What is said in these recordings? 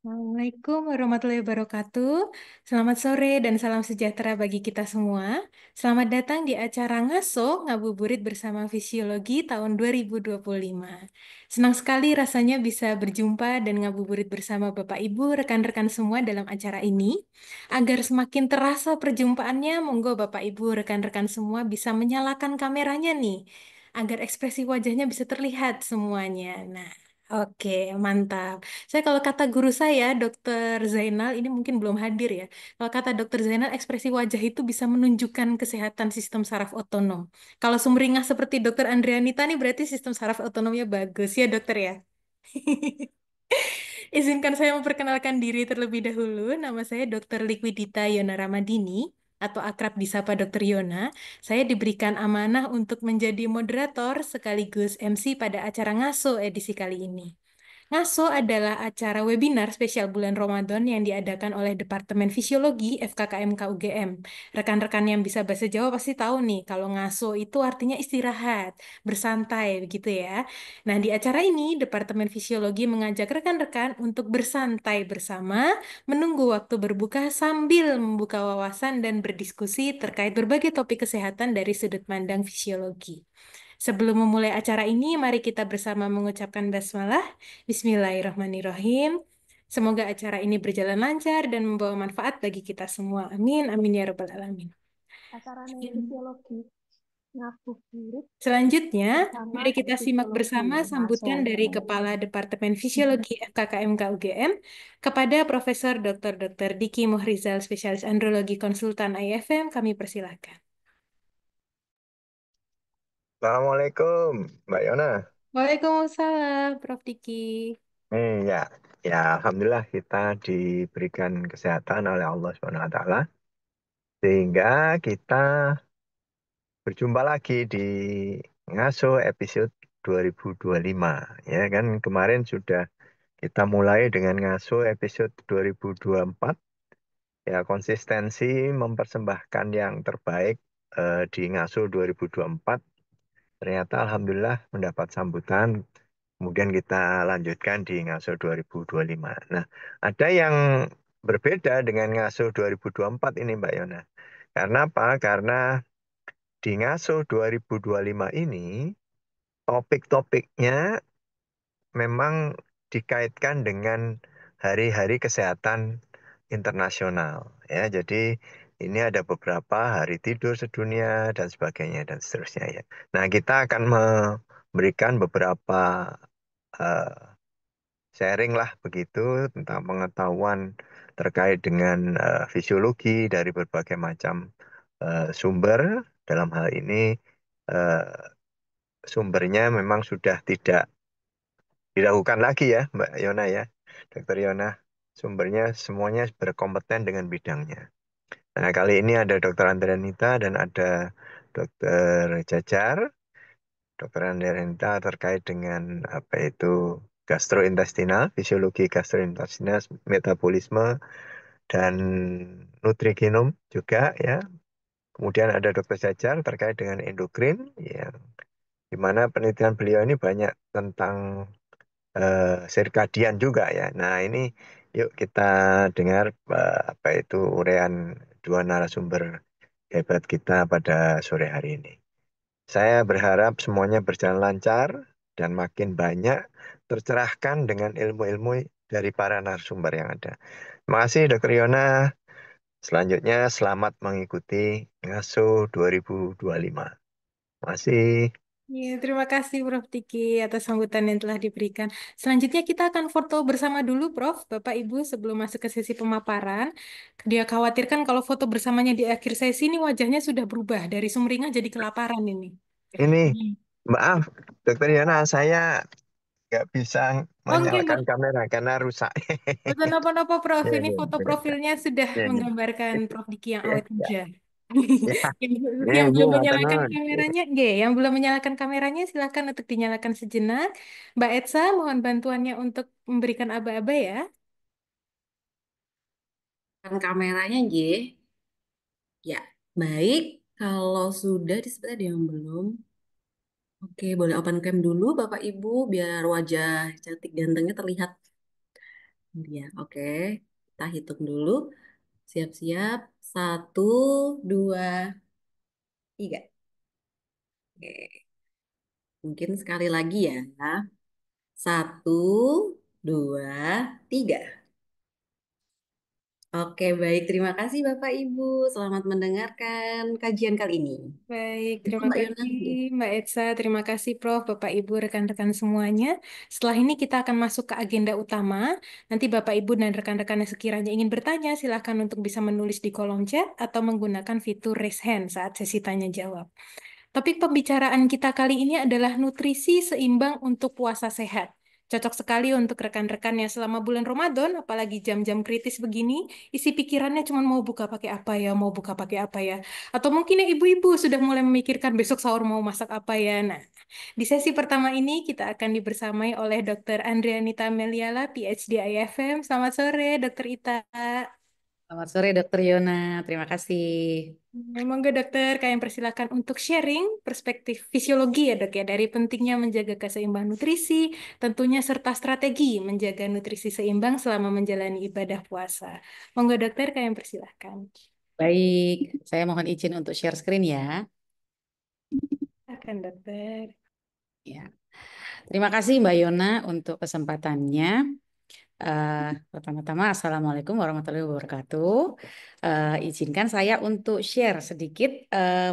Assalamualaikum warahmatullahi wabarakatuh. Selamat sore dan salam sejahtera bagi kita semua. Selamat datang di acara Ngaso Ngabuburit bersama Fisiologi tahun 2025. Senang sekali rasanya bisa berjumpa dan ngabuburit bersama Bapak Ibu, rekan-rekan semua dalam acara ini. Agar semakin terasa perjumpaannya, monggo Bapak Ibu, rekan-rekan semua bisa menyalakan kameranya nih, agar ekspresi wajahnya bisa terlihat semuanya. Nah, oke, mantap. Saya kalau kata guru saya, Dokter Zainal, ini mungkin belum hadir ya. Kalau kata Dokter Zainal, ekspresi wajah itu bisa menunjukkan kesehatan sistem saraf otonom. Kalau sumringah seperti Dokter Andrianita nih berarti sistem saraf otonomnya bagus ya dokter ya. Izinkan saya memperkenalkan diri terlebih dahulu. Nama saya Dokter Liquidita Yona Ramadini atau akrab disapa Dokter Yona. Saya diberikan amanah untuk menjadi moderator sekaligus MC pada acara Ngaso edisi kali ini. Ngaso adalah acara webinar spesial bulan Ramadan yang diadakan oleh Departemen Fisiologi FKKMK UGM. Rekan-rekan yang bisa bahasa Jawa pasti tahu nih, kalau ngaso itu artinya istirahat, bersantai begitu ya. Nah, di acara ini Departemen Fisiologi mengajak rekan-rekan untuk bersantai bersama, menunggu waktu berbuka sambil membuka wawasan dan berdiskusi terkait berbagai topik kesehatan dari sudut pandang fisiologi. Sebelum memulai acara ini, mari kita bersama mengucapkan basmalah. Bismillahirrahmanirrahim. Semoga acara ini berjalan lancar dan membawa manfaat bagi kita semua. Amin, amin ya rabbal alamin. Acara neurofisiologi ngabuburit Selanjutnya, bersama mari kita simak fisiologi bersama ngaso. sambutan dari Kepala Departemen Fisiologi FKKMK UGM kepada Profesor Dr. Diki Mohrizal, Spesialis Andrologi Konsultan IFM. Kami persilahkan. Assalamualaikum, Mbak Yona. Waalaikumsalam, Prof. Diki. Ya, ya, Alhamdulillah kita diberikan kesehatan oleh Allah Subhanahu Wa Taala sehingga kita berjumpa lagi di Ngaso episode 2025. Ya kan kemarin sudah kita mulai dengan Ngaso episode 2024. Ya konsistensi mempersembahkan yang terbaik di Ngaso 2024. Ternyata Alhamdulillah mendapat sambutan. Kemudian kita lanjutkan di Ngaso 2025. Nah, ada yang berbeda dengan Ngaso 2024 ini, Mbak Yona. Karena apa? Karena di Ngaso 2025 ini, topik-topiknya memang dikaitkan dengan hari-hari kesehatan internasional. Ya, jadi ini ada beberapa hari tidur sedunia dan sebagainya dan seterusnya ya. Nah, kita akan memberikan beberapa eh, sharing lah begitu tentang pengetahuan terkait dengan fisiologi dari berbagai macam sumber. Dalam hal ini eh, sumbernya memang sudah tidak diragukan lagi ya, Mbak Yona ya, Dokter Yona. Sumbernya semuanya berkompeten dengan bidangnya. Nah, kali ini ada Dokter Andrianita dan ada Dokter Jajar. Dokter Andrianita terkait dengan apa itu gastrointestinal, fisiologi gastrointestinal, metabolisme dan nutrigenom juga ya. Kemudian ada Dokter Jajar terkait dengan endokrin, yang di mana penelitian beliau ini banyak tentang sirkadian juga ya. Nah ini yuk kita dengar apa itu uraian dua narasumber hebat kita pada sore hari ini. Saya berharap semuanya berjalan lancar dan makin banyak tercerahkan dengan ilmu-ilmu dari para narasumber yang ada. Terima kasih Dr. Yona. Selanjutnya selamat mengikuti NGASO 2025. Terima kasih. Ya, terima kasih Prof. Diki atas sambutan yang telah diberikan. Selanjutnya kita akan foto bersama dulu, Prof. Bapak Ibu sebelum masuk ke sesi pemaparan. Dia khawatirkan kalau foto bersamanya di akhir sesi ini wajahnya sudah berubah dari sumringah jadi kelaparan ini. Ini Hmm. maaf Dr. Yona, saya nggak bisa Oke, menyalakan kamera karena rusak. betul apa-apa Prof. Ya, Ini ya, foto ya, profilnya sudah ya, menggambarkan Prof. Diki yang ya, awet ya, muda. ya. Yang, Ya, yang ini belum matur menyalakan nuwun. kameranya, yang belum menyalakan kameranya silakan untuk dinyalakan sejenak. Mbak Etsa, mohon bantuannya untuk memberikan aba-aba ya. Kan kameranya J. Ya, baik. Kalau sudah disebut ada yang belum. Oke, boleh open cam dulu Bapak Ibu biar wajah cantik gantengnya terlihat. Dia, oke. Kita hitung dulu. Siap-siap. Satu, dua, tiga. Oke. Mungkin sekali lagi ya. Satu, dua, tiga. Oke, baik. Terima kasih Bapak Ibu. Selamat mendengarkan kajian kali ini. Baik, Itu terima Mbak Yona. kasih Mbak Etsa, terima kasih Prof, Bapak Ibu, rekan-rekan semuanya. Setelah ini kita akan masuk ke agenda utama. Nanti Bapak Ibu dan rekan-rekan yang sekiranya ingin bertanya, silakan untuk bisa menulis di kolom chat atau menggunakan fitur raise hand saat sesi tanya jawab. Topik pembicaraan kita kali ini adalah nutrisi seimbang untuk puasa sehat. Cocok sekali untuk rekan-rekan yang selama bulan Ramadan, apalagi jam-jam kritis begini, isi pikirannya cuma mau buka pakai apa ya, mau buka pakai apa ya. Atau mungkin ya ibu-ibu sudah mulai memikirkan besok sahur mau masak apa ya. Nah, di sesi pertama ini kita akan dibersamai oleh Dr. Andrianita Meliala, PhD IFM. Selamat sore, Dr. Ita. Selamat sore, Dokter Yona. Terima kasih. Monggo dokter, kalian persilakan untuk sharing perspektif fisiologi ya dok ya, dari pentingnya menjaga keseimbangan nutrisi, tentunya serta strategi menjaga nutrisi seimbang selama menjalani ibadah puasa. Monggo dokter, kalian persilakan. Baik, saya mohon izin untuk share screen ya. Silakan dokter. Ya. Terima kasih Mbak Yona untuk kesempatannya. Pertama-tama, Assalamualaikum warahmatullahi wabarakatuh. Izinkan saya untuk share sedikit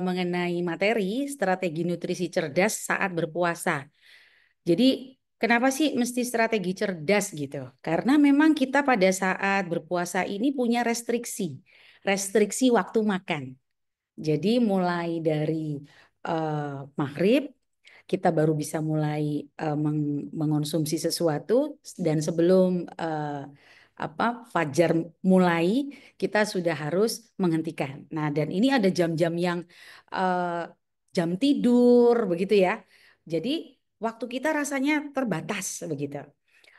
mengenai materi strategi nutrisi cerdas saat berpuasa. Jadi, kenapa sih mesti strategi cerdas gitu? Karena memang kita pada saat berpuasa ini punya restriksi waktu makan. Jadi mulai dari maghrib kita baru bisa mulai mengonsumsi sesuatu dan sebelum fajar mulai kita sudah harus menghentikan. Nah, dan ini ada jam-jam yang eh, jam tidur begitu ya. Jadi waktu kita rasanya terbatas begitu.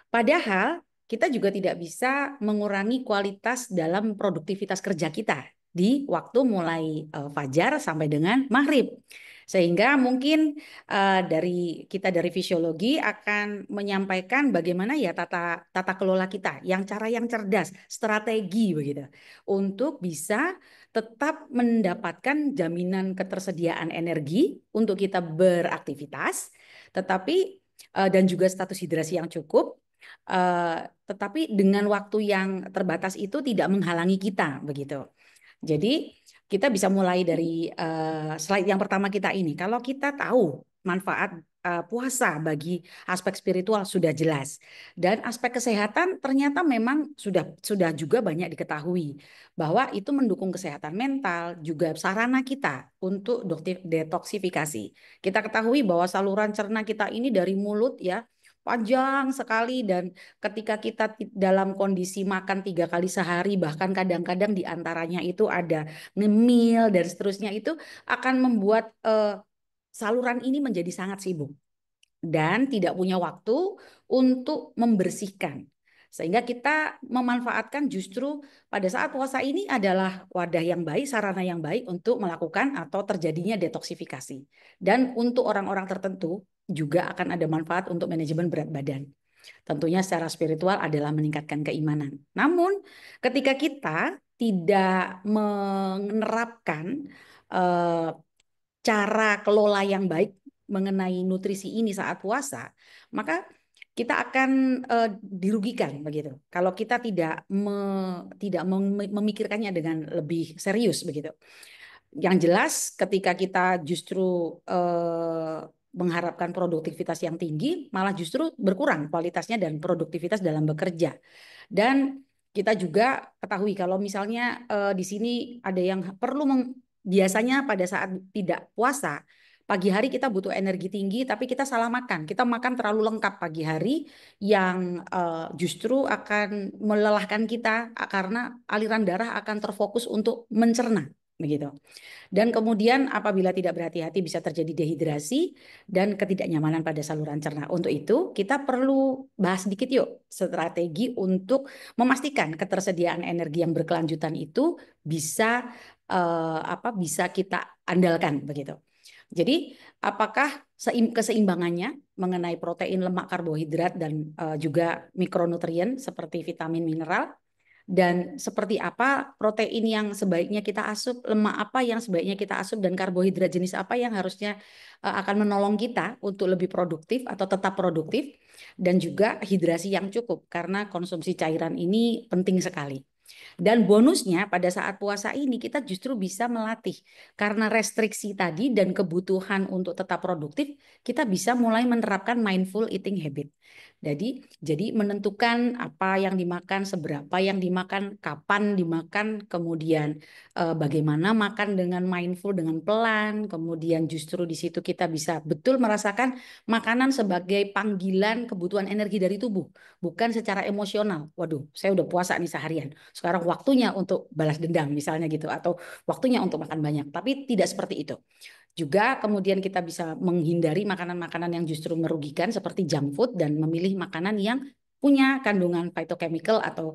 Padahal kita juga tidak bisa mengurangi kualitas dalam produktivitas kerja kita di waktu mulai fajar sampai dengan maghrib. Sehingga mungkin dari fisiologi akan menyampaikan bagaimana ya tata kelola kita, cara yang cerdas, strategi begitu, untuk bisa tetap mendapatkan jaminan ketersediaan energi untuk kita beraktivitas, tetapi dan juga status hidrasi yang cukup. Tetapi dengan waktu yang terbatas itu tidak menghalangi kita begitu. Jadi kita bisa mulai dari slide yang pertama kita ini. Kalau kita tahu manfaat puasa bagi aspek spiritual sudah jelas, dan aspek kesehatan ternyata memang sudah juga banyak diketahui bahwa itu mendukung kesehatan mental, juga sarana kita untuk detoksifikasi. Kita ketahui bahwa saluran cerna kita ini dari mulut ya panjang sekali, dan ketika kita dalam kondisi makan 3 kali sehari, bahkan kadang-kadang di antaranya itu ada ngemil dan seterusnya, itu akan membuat saluran ini menjadi sangat sibuk dan tidak punya waktu untuk membersihkan. Sehingga kita memanfaatkan justru pada saat puasa ini adalah wadah yang baik, sarana yang baik untuk melakukan atau terjadinya detoksifikasi. Dan untuk orang-orang tertentu juga akan ada manfaat untuk manajemen berat badan. Tentunya secara spiritual adalah meningkatkan keimanan. Namun ketika kita tidak menerapkan eh, cara kelola yang baik mengenai nutrisi ini saat puasa, maka kita akan dirugikan begitu. Kalau kita tidak memikirkannya dengan lebih serius begitu. Yang jelas ketika kita justru mengharapkan produktivitas yang tinggi, malah justru berkurang kualitasnya dan produktivitas dalam bekerja. Dan kita juga ketahui kalau misalnya di sini ada yang biasanya pada saat tidak puasa, pagi hari kita butuh energi tinggi, tapi kita salah makan. Kita makan terlalu lengkap pagi hari yang justru akan melelahkan kita karena aliran darah akan terfokus untuk mencerna, begitu. Dan kemudian apabila tidak berhati-hati bisa terjadi dehidrasi dan ketidaknyamanan pada saluran cerna. Untuk itu kita perlu bahas sedikit yuk strategi untuk memastikan ketersediaan energi yang berkelanjutan itu bisa bisa kita andalkan begitu. Jadi apakah keseimbangannya mengenai protein, lemak, karbohidrat, dan juga mikronutrien seperti vitamin, mineral. Dan seperti apa protein yang sebaiknya kita asup, lemak apa yang sebaiknya kita asup, dan karbohidrat jenis apa yang harusnya akan menolong kita untuk lebih produktif atau tetap produktif, dan juga hidrasi yang cukup karena konsumsi cairan ini penting sekali. Dan bonusnya pada saat puasa ini kita justru bisa melatih karena restriksi tadi dan kebutuhan untuk tetap produktif, kita bisa mulai menerapkan mindful eating habit. Jadi menentukan apa yang dimakan, seberapa yang dimakan, kapan dimakan, kemudian bagaimana makan dengan mindful, dengan pelan, kemudian justru di situ kita bisa betul merasakan makanan sebagai panggilan kebutuhan energi dari tubuh, bukan secara emosional. Waduh, saya udah puasa nih seharian, sekarang waktunya untuk balas dendam misalnya gitu, atau waktunya untuk makan banyak. Tapi tidak seperti itu. Juga kemudian kita bisa menghindari makanan-makanan yang justru merugikan seperti junk food, dan memilih makanan yang punya kandungan phytochemical atau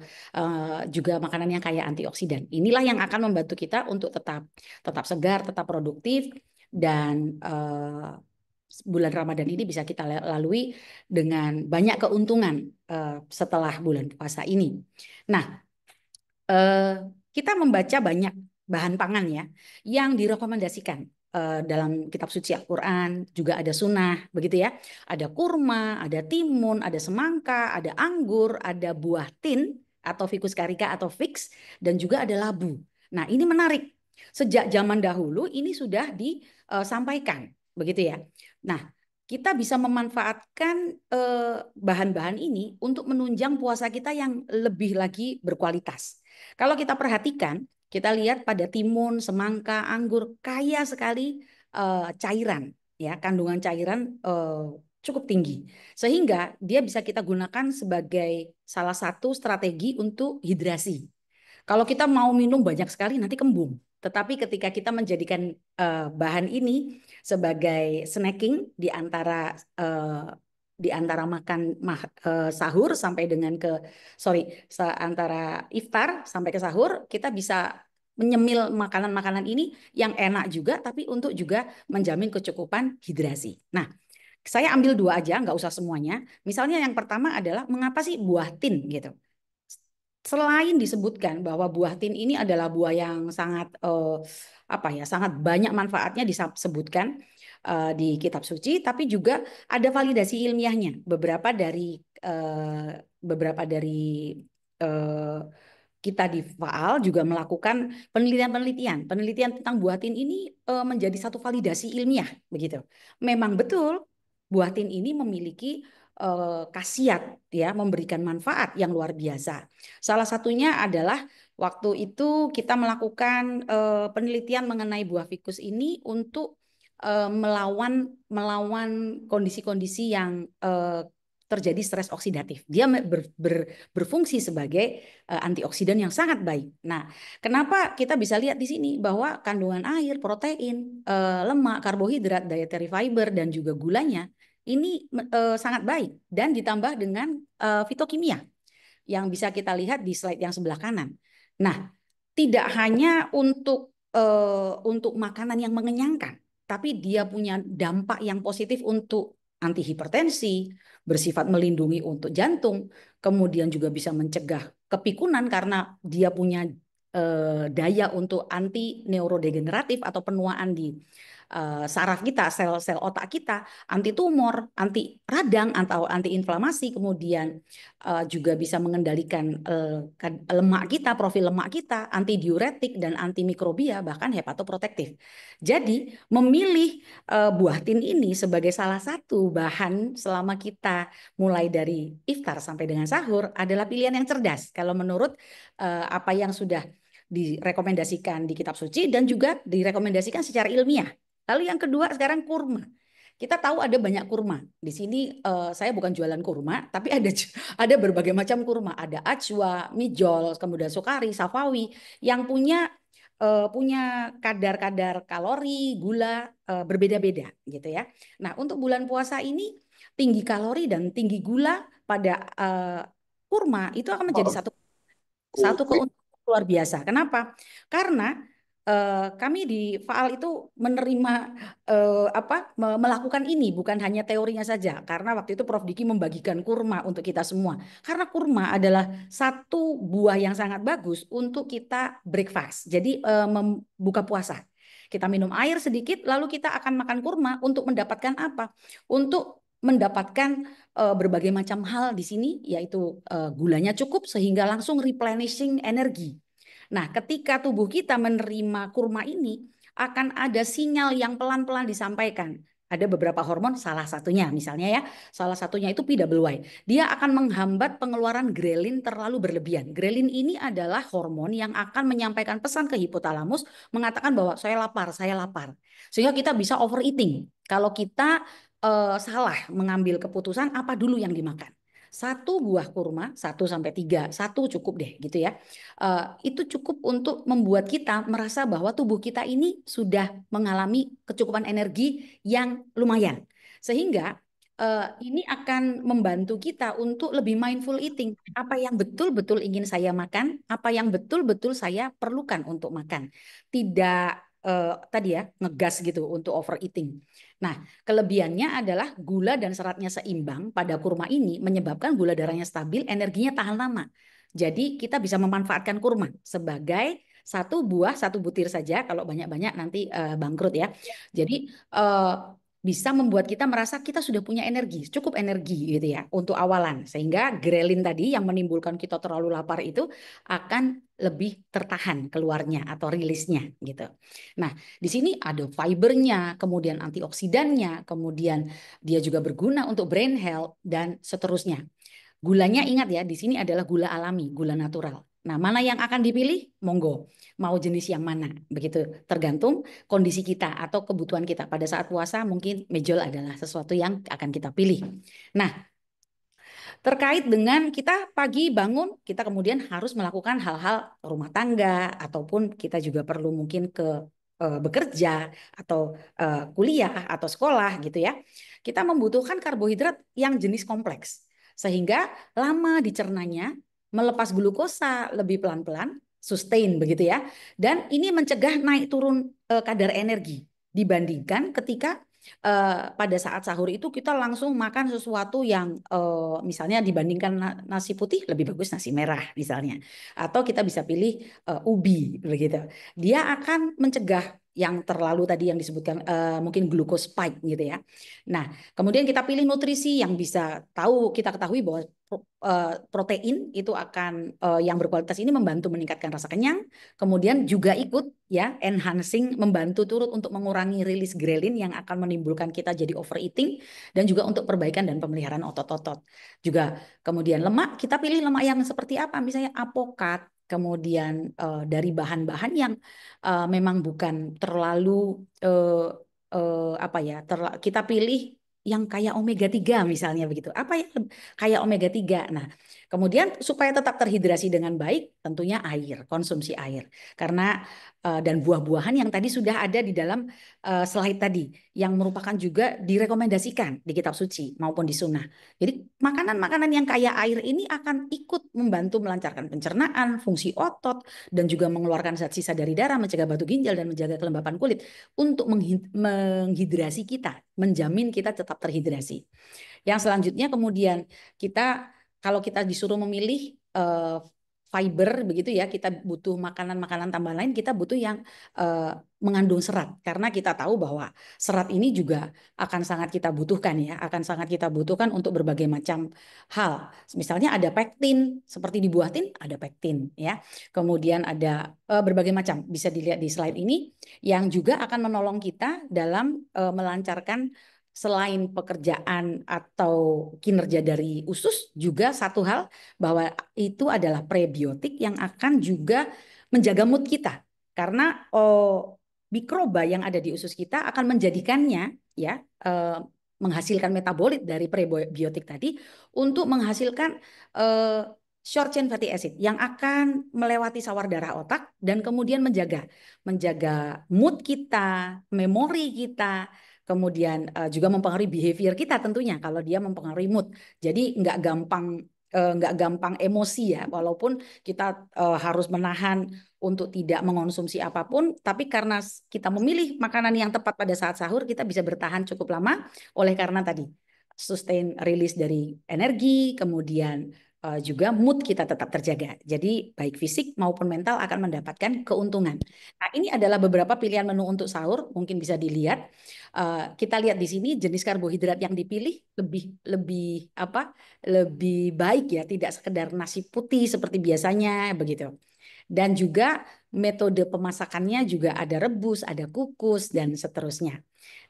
juga makanan yang kaya antioksidan. Inilah yang akan membantu kita untuk tetap segar, tetap produktif, dan bulan Ramadan ini bisa kita lalui dengan banyak keuntungan setelah bulan puasa ini. Nah, kita membaca banyak bahan pangan ya yang direkomendasikan dalam kitab suci Al-Quran, juga ada sunnah begitu ya. Ada kurma, ada timun, ada semangka, ada anggur, ada buah tin atau ficus carica atau fix, dan juga ada labu. Nah, ini menarik. Sejak zaman dahulu ini sudah disampaikan begitu ya. Nah, kita bisa memanfaatkan bahan-bahan ini untuk menunjang puasa kita yang lebih lagi berkualitas. Kalau kita perhatikan, kita lihat pada timun, semangka, anggur kaya sekali cairan, ya, kandungan cairan cukup tinggi, sehingga dia bisa kita gunakan sebagai salah satu strategi untuk hidrasi. Kalau kita mau minum banyak sekali nanti kembung. Tetapi ketika kita menjadikan bahan ini sebagai snacking di antara makan sahur sampai dengan antara iftar sampai ke sahur, kita bisa menyemil makanan-makanan ini yang enak juga, tapi untuk juga menjamin kecukupan hidrasi. Nah, saya ambil dua aja, nggak usah semuanya. Misalnya yang pertama adalah mengapa sih buah tin gitu. Selain disebutkan bahwa buah tin ini adalah buah yang sangat sangat banyak manfaatnya disebutkan di kitab suci, tapi juga ada validasi ilmiahnya. Beberapa dari kita di Faal juga melakukan penelitian tentang buah tin ini menjadi satu validasi ilmiah begitu. Memang betul buah tin ini memiliki khasiat ya, memberikan manfaat yang luar biasa. Salah satunya adalah waktu itu kita melakukan penelitian mengenai buah fikus ini untuk melawan kondisi-kondisi yang terjadi stres oksidatif. Dia berfungsi sebagai antioksidan yang sangat baik. Nah, kenapa kita bisa lihat di sini bahwa kandungan air, protein, lemak, karbohidrat, dietary fiber, dan juga gulanya ini sangat baik, dan ditambah dengan fitokimia yang bisa kita lihat di slide yang sebelah kanan. Nah, tidak hanya untuk makanan yang mengenyangkan, tapi dia punya dampak yang positif untuk anti hipertensi, bersifat melindungi untuk jantung, kemudian juga bisa mencegah kepikunan karena dia punya daya untuk anti neurodegeneratif atau penuaan di saraf kita, sel-sel otak kita, anti tumor, anti radang atau anti inflamasi, kemudian juga bisa mengendalikan lemak kita, profil lemak kita, anti diuretik dan anti mikrobia, bahkan hepatoprotektif. Jadi memilih buah tin ini sebagai salah satu bahan selama kita mulai dari iftar sampai dengan sahur adalah pilihan yang cerdas kalau menurut apa yang sudah direkomendasikan di kitab suci dan juga direkomendasikan secara ilmiah. Lalu yang kedua sekarang kurma. Kita tahu ada banyak kurma. Di sini saya bukan jualan kurma, tapi ada berbagai macam kurma. Ada ajwa, mijol, kemudian sukari, safawi yang punya kadar-kadar kalori, gula berbeda-beda gitu ya. Nah, untuk bulan puasa ini tinggi kalori dan tinggi gula pada kurma itu akan menjadi satu keuntungan luar biasa. Kenapa? Karena kami di Faal itu menerima melakukan ini bukan hanya teorinya saja, karena waktu itu Prof Diki membagikan kurma untuk kita semua. Karena kurma adalah satu buah yang sangat bagus untuk kita breakfast. Jadi buka puasa. Kita minum air sedikit, lalu kita akan makan kurma untuk mendapatkan apa? Untuk mendapatkan berbagai macam hal di sini, yaitu gulanya cukup sehingga langsung replenishing energi. Nah, ketika tubuh kita menerima kurma ini, akan ada sinyal yang pelan-pelan disampaikan. Ada beberapa hormon, salah satunya misalnya ya, salah satunya itu PWY. Dia akan menghambat pengeluaran grelin terlalu berlebihan. Grelin ini adalah hormon yang akan menyampaikan pesan ke hipotalamus, mengatakan bahwa saya lapar, saya lapar. Sehingga kita bisa overeating. Kalau kita salah mengambil keputusan apa dulu yang dimakan. Satu buah kurma, 1 sampai 3, satu cukup deh gitu ya. Itu cukup untuk membuat kita merasa bahwa tubuh kita ini sudah mengalami kecukupan energi yang lumayan. Sehingga ini akan membantu kita untuk lebih mindful eating. Apa yang betul-betul ingin saya makan, apa yang betul-betul saya perlukan untuk makan. Tidak tadi ya ngegas gitu untuk overeating. Nah, kelebihannya adalah gula dan seratnya seimbang pada kurma ini menyebabkan gula darahnya stabil, energinya tahan lama. Jadi kita bisa memanfaatkan kurma sebagai satu buah, satu butir saja. Kalau banyak-banyak nanti bangkrut ya. Jadi bisa membuat kita merasa kita sudah punya energi, cukup energi gitu ya untuk awalan. Sehingga grelin tadi yang menimbulkan kita terlalu lapar itu akan lebih tertahan keluarnya atau rilisnya gitu. Nah, di sini ada fibernya, kemudian antioksidannya, kemudian dia juga berguna untuk brain health dan seterusnya. Gulanya ingat ya, di sini adalah gula alami, gula natural. Nah, mana yang akan dipilih? Monggo. Mau jenis yang mana? Begitu, tergantung kondisi kita atau kebutuhan kita. Pada saat puasa mungkin mejol adalah sesuatu yang akan kita pilih. Nah, terkait dengan kita pagi bangun, kita kemudian harus melakukan hal-hal rumah tangga ataupun kita juga perlu mungkin ke bekerja atau kuliah atau sekolah gitu ya. Kita membutuhkan karbohidrat yang jenis kompleks sehingga lama dicernanya, melepas glukosa lebih pelan-pelan, sustain begitu ya. Dan ini mencegah naik turun kadar energi dibandingkan ketika pada saat sahur itu kita langsung makan sesuatu yang misalnya dibandingkan nasi putih lebih bagus nasi merah misalnya, atau kita bisa pilih ubi begitu. Dia akan mencegah yang terlalu tadi yang disebutkan mungkin glucose spike gitu ya. Nah, kemudian kita pilih nutrisi yang bisa kita ketahui bahwa protein itu akan yang berkualitas ini membantu meningkatkan rasa kenyang, kemudian juga ikut ya enhancing, membantu turut untuk mengurangi rilis grelin yang akan menimbulkan kita jadi overeating, dan juga untuk perbaikan dan pemeliharaan otot-otot. Juga kemudian lemak, kita pilih lemak yang seperti apa? Misalnya apokat, kemudian dari bahan-bahan yang memang bukan terlalu apa ya, kita pilih yang kayak omega 3 misalnya begitu. Apa ya kayak omega 3. Nah, kemudian supaya tetap terhidrasi dengan baik, tentunya air, konsumsi air. Karena dan buah-buahan yang tadi sudah ada di dalam slide tadi yang merupakan juga direkomendasikan di kitab suci maupun di sunnah. Jadi makanan-makanan yang kaya air ini akan ikut membantu melancarkan pencernaan, fungsi otot, dan juga mengeluarkan zat sisa dari darah, mencegah batu ginjal dan menjaga kelembapan kulit untuk menghidrasi kita, menjamin kita tetap terhidrasi. Yang selanjutnya kemudian kalau kita disuruh memilih fiber begitu ya, kita butuh makanan-makanan tambahan lain, kita butuh yang mengandung serat, karena kita tahu bahwa serat ini juga akan sangat kita butuhkan ya, akan sangat kita butuhkan untuk berbagai macam hal. Misalnya ada pektin, seperti di buah tin ada pektin ya. Kemudian ada berbagai macam, bisa dilihat di slide ini, yang juga akan menolong kita dalam melancarkan selain pekerjaan atau kinerja dari usus, juga satu hal bahwa itu adalah prebiotik yang akan juga menjaga mood kita, karena mikroba yang ada di usus kita akan menjadikannya ya menghasilkan metabolit dari prebiotik tadi untuk menghasilkan short chain fatty acid yang akan melewati sawar darah otak dan kemudian menjaga mood kita, memori kita, kemudian juga mempengaruhi behavior kita tentunya kalau dia mempengaruhi mood. Jadi nggak gampang nggak gampang emosi ya, walaupun kita harus menahan untuk tidak mengonsumsi apapun, tapi karena kita memilih makanan yang tepat pada saat sahur, kita bisa bertahan cukup lama oleh karena tadi sustain release dari energi, kemudian juga mood kita tetap terjaga. Jadi baik fisik maupun mental akan mendapatkan keuntungan. Nah, ini adalah beberapa pilihan menu untuk sahur, mungkin bisa dilihat. Kita lihat di sini jenis karbohidrat yang dipilih lebih lebih apa? Lebih baik ya, tidak sekedar nasi putih seperti biasanya begitu. Dan juga metode pemasakannya juga ada rebus, ada kukus dan seterusnya.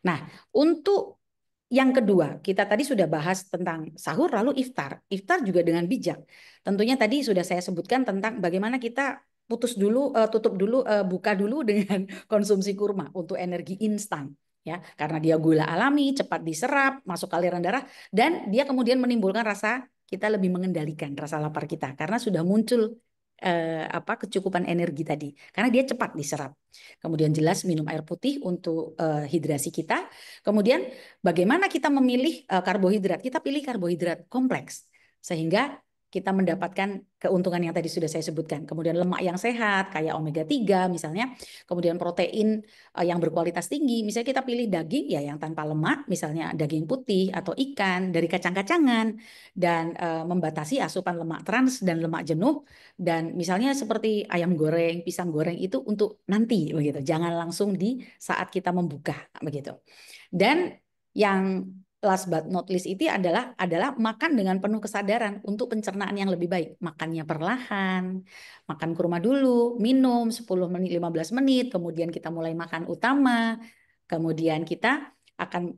Nah, untuk yang kedua, kita tadi sudah bahas tentang sahur lalu iftar. Iftar juga dengan bijak. Tentunya tadi sudah saya sebutkan tentang bagaimana kita putus dulu, tutup dulu, buka dulu dengan konsumsi kurma untuk energi instan. Ya, karena dia gula alami, cepat diserap, masuk ke aliran darah, dan dia kemudian menimbulkan rasa kita lebih mengendalikan rasa lapar kita karena sudah muncul kecukupan energi tadi, karena dia cepat diserap. Kemudian jelas minum air putih untuk hidrasi kita. Kemudian bagaimana kita memilih karbohidrat? Kita pilih karbohidrat kompleks sehingga kita mendapatkan keuntungan yang tadi sudah saya sebutkan. Kemudian lemak yang sehat kayak omega 3 misalnya. Kemudian protein yang berkualitas tinggi. Misalnya kita pilih daging ya yang tanpa lemak, misalnya daging putih atau ikan dari kacang-kacangan, dan membatasi asupan lemak trans dan lemak jenuh. Dan misalnya seperti ayam goreng, pisang goreng itu untuk nanti begitu. Jangan langsung di saat kita membuka begitu. Dan yang last but not least itu adalah makan dengan penuh kesadaran untuk pencernaan yang lebih baik. Makannya perlahan, makan kurma dulu, minum 10 menit, 15 menit, kemudian kita mulai makan utama, kemudian kita akan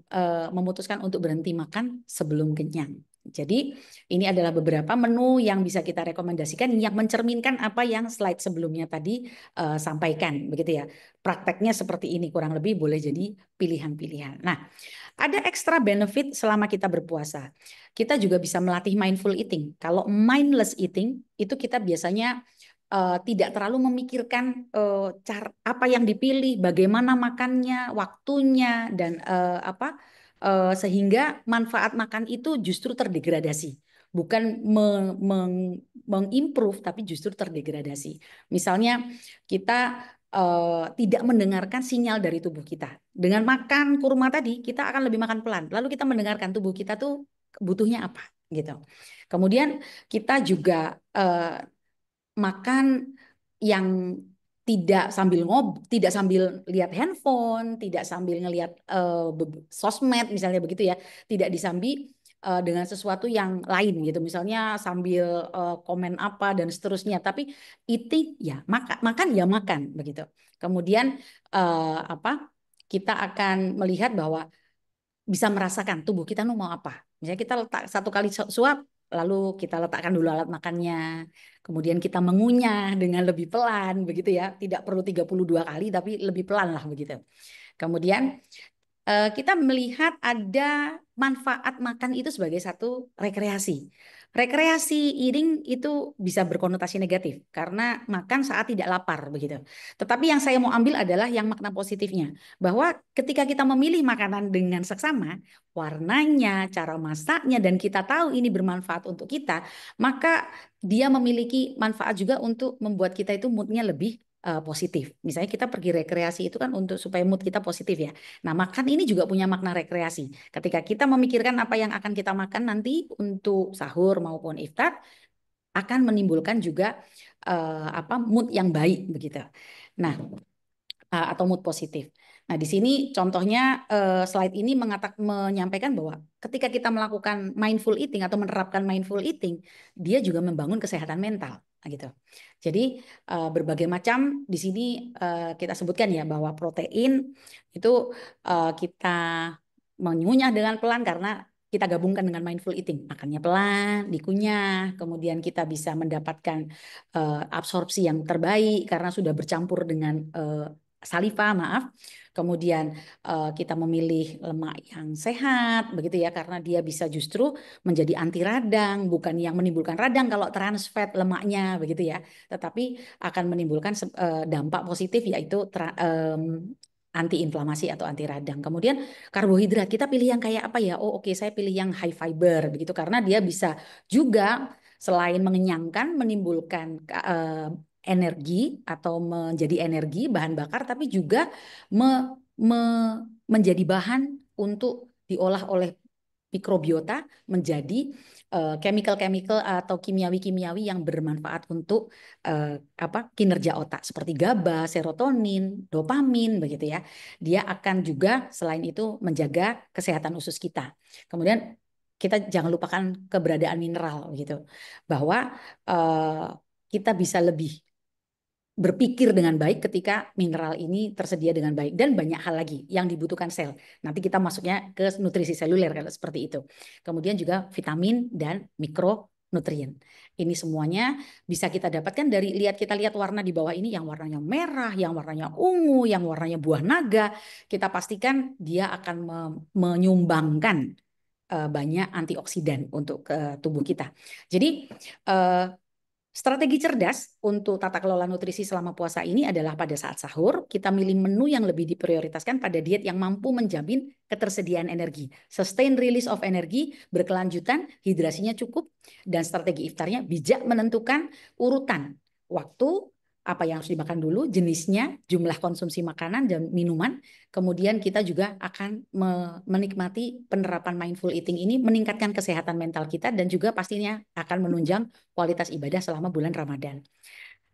memutuskan untuk berhenti makan sebelum kenyang. Jadi ini adalah beberapa menu yang bisa kita rekomendasikan yang mencerminkan apa yang slide sebelumnya tadi sampaikan, begitu ya. Prakteknya seperti ini kurang lebih boleh jadi pilihan-pilihan. Nah, ada extra benefit selama kita berpuasa. Kita juga bisa melatih mindful eating. Kalau mindless eating itu kita biasanya tidak terlalu memikirkan cara apa yang dipilih, bagaimana makannya, waktunya, dan sehingga manfaat makan itu justru terdegradasi, bukan mengimprove, tapi justru terdegradasi. Misalnya kita tidak mendengarkan sinyal dari tubuh kita. Dengan makan kurma tadi, kita akan lebih makan pelan. Lalu kita mendengarkan tubuh kita tuh butuhnya apa, gitu. Kemudian kita juga makan yang tidak sambil lihat handphone, tidak sambil ngelihat sosmed misalnya begitu ya, tidak disambi dengan sesuatu yang lain gitu, misalnya sambil komen apa dan seterusnya, tapi eating ya makan ya makan begitu. Kemudian kita akan melihat bahwa bisa merasakan tubuh kita mau apa. Misalnya kita letak satu kali suap, lalu kita letakkan dulu alat makannya. Kemudian kita mengunyah dengan lebih pelan, begitu ya. Tidak perlu 32 kali, tapi lebih pelan lah begitu. Kemudian kita melihat ada manfaat makan itu sebagai satu rekreasi. Rekreasi eating itu bisa berkonotasi negatif karena makan saat tidak lapar begitu. Tetapi yang saya mau ambil adalah yang makna positifnya, bahwa ketika kita memilih makanan dengan seksama, warnanya, cara masaknya, dan kita tahu ini bermanfaat untuk kita, maka dia memiliki manfaat juga untuk membuat kita itu moodnya lebih positif. Misalnya kita pergi rekreasi itu kan untuk supaya mood kita positif ya. Nah, makan ini juga punya makna rekreasi. Ketika kita memikirkan apa yang akan kita makan nanti untuk sahur maupun iftar, akan menimbulkan juga mood yang baik begitu. Nah, atau mood positif. Nah, di sini contohnya slide ini menyampaikan bahwa ketika kita melakukan mindful eating atau menerapkan mindful eating, dia juga membangun kesehatan mental gitu. Jadi berbagai macam di sini kita sebutkan ya bahwa protein itu kita mengunyah dengan pelan karena kita gabungkan dengan mindful eating. Makannya pelan, dikunyah, kemudian kita bisa mendapatkan absorpsi yang terbaik karena sudah bercampur dengan saliva, maaf. Kemudian kita memilih lemak yang sehat, begitu ya, karena dia bisa justru menjadi anti radang, bukan yang menimbulkan radang kalau trans fat lemaknya, begitu ya, tetapi akan menimbulkan dampak positif yaitu anti inflamasi atau anti radang. Kemudian karbohidrat kita pilih yang kayak apa ya? Oh oke, saya pilih yang high fiber begitu karena dia bisa juga selain mengenyangkan, menimbulkan energi atau menjadi energi bahan bakar, tapi juga menjadi bahan untuk diolah oleh mikrobiota menjadi chemical-chemical atau kimiawi-kimiawi yang bermanfaat untuk kinerja otak seperti GABA, serotonin, dopamin begitu ya. Dia akan juga selain itu menjaga kesehatan usus kita. Kemudian kita jangan lupakan keberadaan mineral gitu. Bahwa kita bisa lebih berpikir dengan baik ketika mineral ini tersedia dengan baik, dan banyak hal lagi yang dibutuhkan sel. Nanti kita masuknya ke nutrisi seluler kalau seperti itu. Kemudian juga vitamin dan mikronutrien. Ini semuanya bisa kita dapatkan dari kita lihat warna di bawah ini, yang warnanya merah, yang warnanya ungu, yang warnanya buah naga. Kita pastikan dia akan menyumbangkan banyak antioksidan untuk tubuh kita. Jadi strategi cerdas untuk tata kelola nutrisi selama puasa ini adalah pada saat sahur, kita milih menu yang lebih diprioritaskan pada diet yang mampu menjamin ketersediaan energi, sustain release of energi, berkelanjutan, hidrasinya cukup, dan strategi iftarnya bijak menentukan urutan waktu, apa yang harus dimakan dulu, jenisnya, jumlah konsumsi makanan dan minuman. Kemudian kita juga akan menikmati penerapan mindful eating ini, meningkatkan kesehatan mental kita, dan juga pastinya akan menunjang kualitas ibadah selama bulan Ramadan.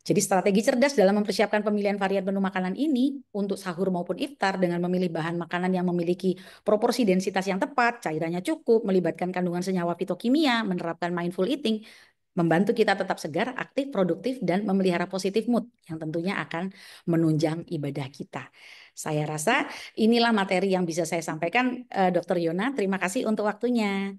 Jadi strategi cerdas dalam mempersiapkan pemilihan varian menu makanan ini untuk sahur maupun iftar dengan memilih bahan makanan yang memiliki proporsi densitas yang tepat, cairannya cukup, melibatkan kandungan senyawa fitokimia, menerapkan mindful eating, membantu kita tetap segar, aktif, produktif, dan memelihara positif mood yang tentunya akan menunjang ibadah kita. Saya rasa inilah materi yang bisa saya sampaikan, Dr. Yona. Terima kasih untuk waktunya.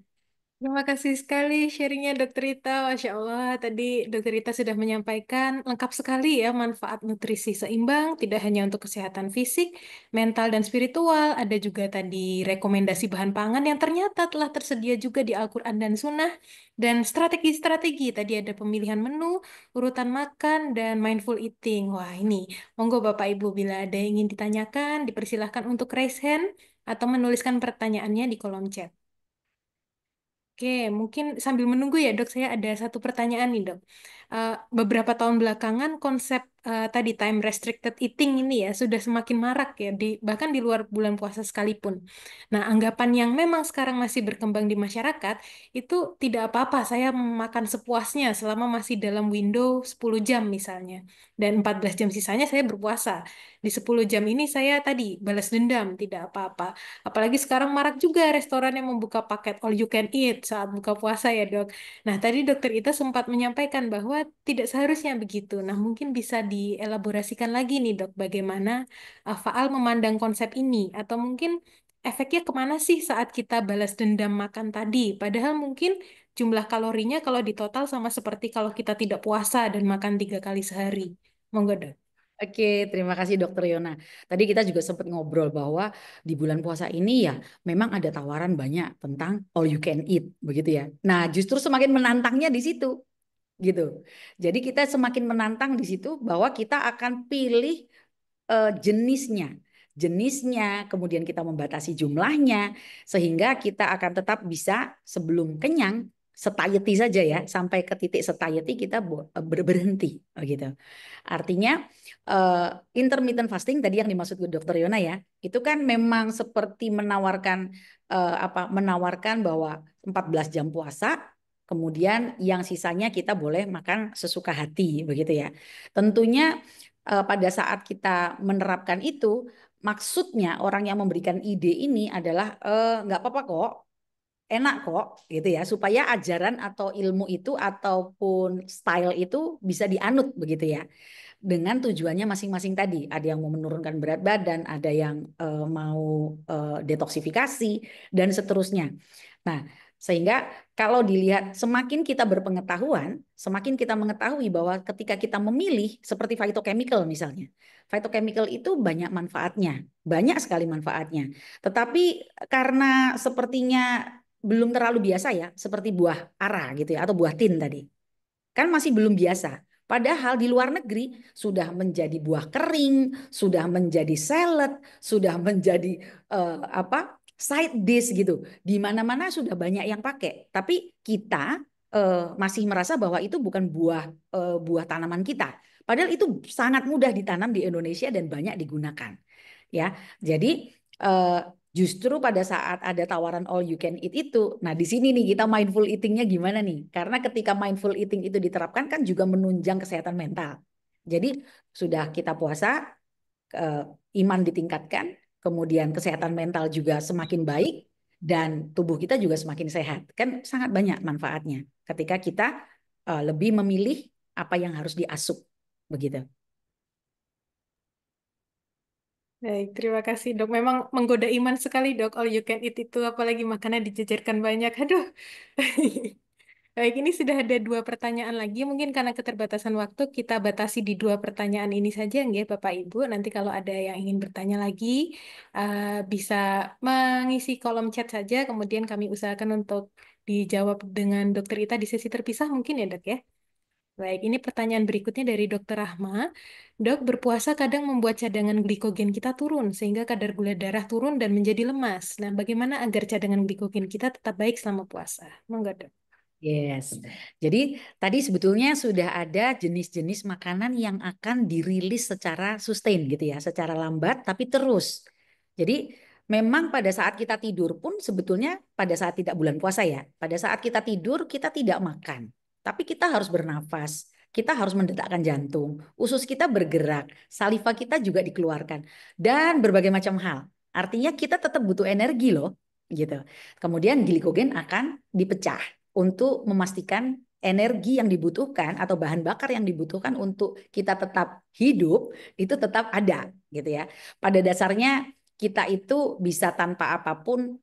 Terima kasih sekali sharingnya Dokter Rita. Masya Allah, tadi Dokter Rita sudah menyampaikan lengkap sekali ya manfaat nutrisi seimbang, tidak hanya untuk kesehatan fisik, mental, dan spiritual. Ada juga tadi rekomendasi bahan pangan yang ternyata telah tersedia juga di Al-Quran dan Sunnah. Dan strategi-strategi, tadi ada pemilihan menu, urutan makan, dan mindful eating. Wah ini, monggo Bapak Ibu bila ada yang ingin ditanyakan, dipersilahkan untuk raise hand atau menuliskan pertanyaannya di kolom chat. Oke, mungkin sambil menunggu ya dok, saya ada satu pertanyaan nih dok. Beberapa tahun belakangan konsep tadi time restricted eating ini ya sudah semakin marak ya, bahkan di luar bulan puasa sekalipun. Nah, anggapan yang memang sekarang masih berkembang di masyarakat itu tidak apa-apa saya makan sepuasnya selama masih dalam window 10 jam misalnya. Dan 14 jam sisanya saya berpuasa. Di 10 jam ini saya tadi balas dendam, tidak apa-apa. Apalagi sekarang marak juga restoran yang membuka paket all you can eat saat buka puasa ya dok. Nah tadi dokter Ita sempat menyampaikan bahwa tidak seharusnya begitu. Nah mungkin bisa dielaborasikan lagi nih dok, bagaimana Faal memandang konsep ini. Atau mungkin efeknya kemana sih saat kita balas dendam makan tadi. Padahal mungkin jumlah kalorinya kalau ditotal sama seperti kalau kita tidak puasa dan makan 3 kali sehari. Monggo dok. Oke, terima kasih Dokter Yona. Tadi kita juga sempat ngobrol bahwa di bulan puasa ini ya memang ada tawaran banyak tentang all you can eat, begitu ya. Nah, justru semakin menantangnya di situ, gitu. Jadi kita semakin menantang di situ bahwa kita akan pilih jenisnya. Jenisnya, kemudian kita membatasi jumlahnya, sehingga kita akan tetap bisa sebelum kenyang, satiety saja ya, sampai ke titik satiety kita berhenti, gitu. Artinya intermittent fasting tadi yang dimaksud Dokter Yona ya, itu kan memang seperti menawarkan bahwa 14 jam puasa, kemudian yang sisanya kita boleh makan sesuka hati, begitu ya. Tentunya pada saat kita menerapkan itu, maksudnya orang yang memberikan ide ini adalah nggak apa-apa kok, enak kok gitu ya, supaya ajaran atau ilmu itu ataupun style itu bisa dianut begitu ya, dengan tujuannya masing-masing tadi. Ada yang mau menurunkan berat badan, ada yang mau detoksifikasi dan seterusnya. Nah, sehingga kalau dilihat semakin kita berpengetahuan, semakin kita mengetahui bahwa ketika kita memilih seperti phytochemical misalnya. Phytochemical itu banyak manfaatnya, banyak sekali manfaatnya. Tetapi karena sepertinya belum terlalu biasa ya, seperti buah ara gitu ya, atau buah tin tadi. Kan masih belum biasa. Padahal di luar negeri sudah menjadi buah kering, sudah menjadi salad, sudah menjadi side dish gitu. Di mana-mana sudah banyak yang pakai. Tapi kita masih merasa bahwa itu bukan buah tanaman kita. Padahal itu sangat mudah ditanam di Indonesia dan banyak digunakan. Ya, jadi justru pada saat ada tawaran all you can eat itu, nah di sini nih kita mindful eatingnya gimana nih? Karena ketika mindful eating itu diterapkan kan juga menunjang kesehatan mental. Jadi sudah kita puasa, iman ditingkatkan, kemudian kesehatan mental juga semakin baik, dan tubuh kita juga semakin sehat. Kan sangat banyak manfaatnya ketika kita lebih memilih apa yang harus diasup, begitu. Baik, terima kasih dok. Memang menggoda iman sekali dok, all you can eat itu, apalagi makanan dijajarkan banyak. Aduh. Baik, ini sudah ada 2 pertanyaan lagi. Mungkin karena keterbatasan waktu, kita batasi di 2 pertanyaan ini saja, nggih, Bapak Ibu. Nanti kalau ada yang ingin bertanya lagi, bisa mengisi kolom chat saja. Kemudian kami usahakan untuk dijawab dengan Dokter Ita di sesi terpisah, mungkin ya dok ya. Baik, ini pertanyaan berikutnya dari Dokter Rahma. Dok, berpuasa kadang membuat cadangan glikogen kita turun, sehingga kadar gula darah turun dan menjadi lemas. Nah, bagaimana agar cadangan glikogen kita tetap baik selama puasa? Monggo, dok. Yes. Jadi tadi sebetulnya sudah ada jenis-jenis makanan yang akan dirilis secara sustain gitu ya, secara lambat tapi terus. Jadi memang pada saat kita tidur pun sebetulnya pada saat tidak bulan puasa ya, pada saat kita tidur kita tidak makan, tapi kita harus bernafas, kita harus mendetakkan jantung, usus kita bergerak, saliva kita juga dikeluarkan dan berbagai macam hal. Artinya kita tetap butuh energi loh, gitu. Kemudian glikogen akan dipecah untuk memastikan energi yang dibutuhkan atau bahan bakar yang dibutuhkan untuk kita tetap hidup itu tetap ada gitu ya. Pada dasarnya kita itu bisa tanpa apapun,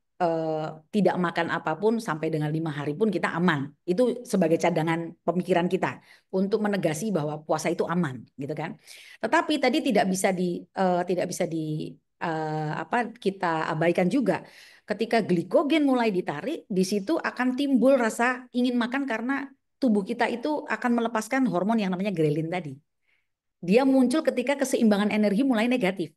tidak makan apapun sampai dengan 5 hari pun kita aman. Itu sebagai cadangan pemikiran kita untuk menegasi bahwa puasa itu aman gitu kan. Tetapi tadi tidak bisa di kita abaikan juga. Ketika glikogen mulai ditarik, di situ akan timbul rasa ingin makan karena tubuh kita itu akan melepaskan hormon yang namanya grelin tadi. Dia muncul ketika keseimbangan energi mulai negatif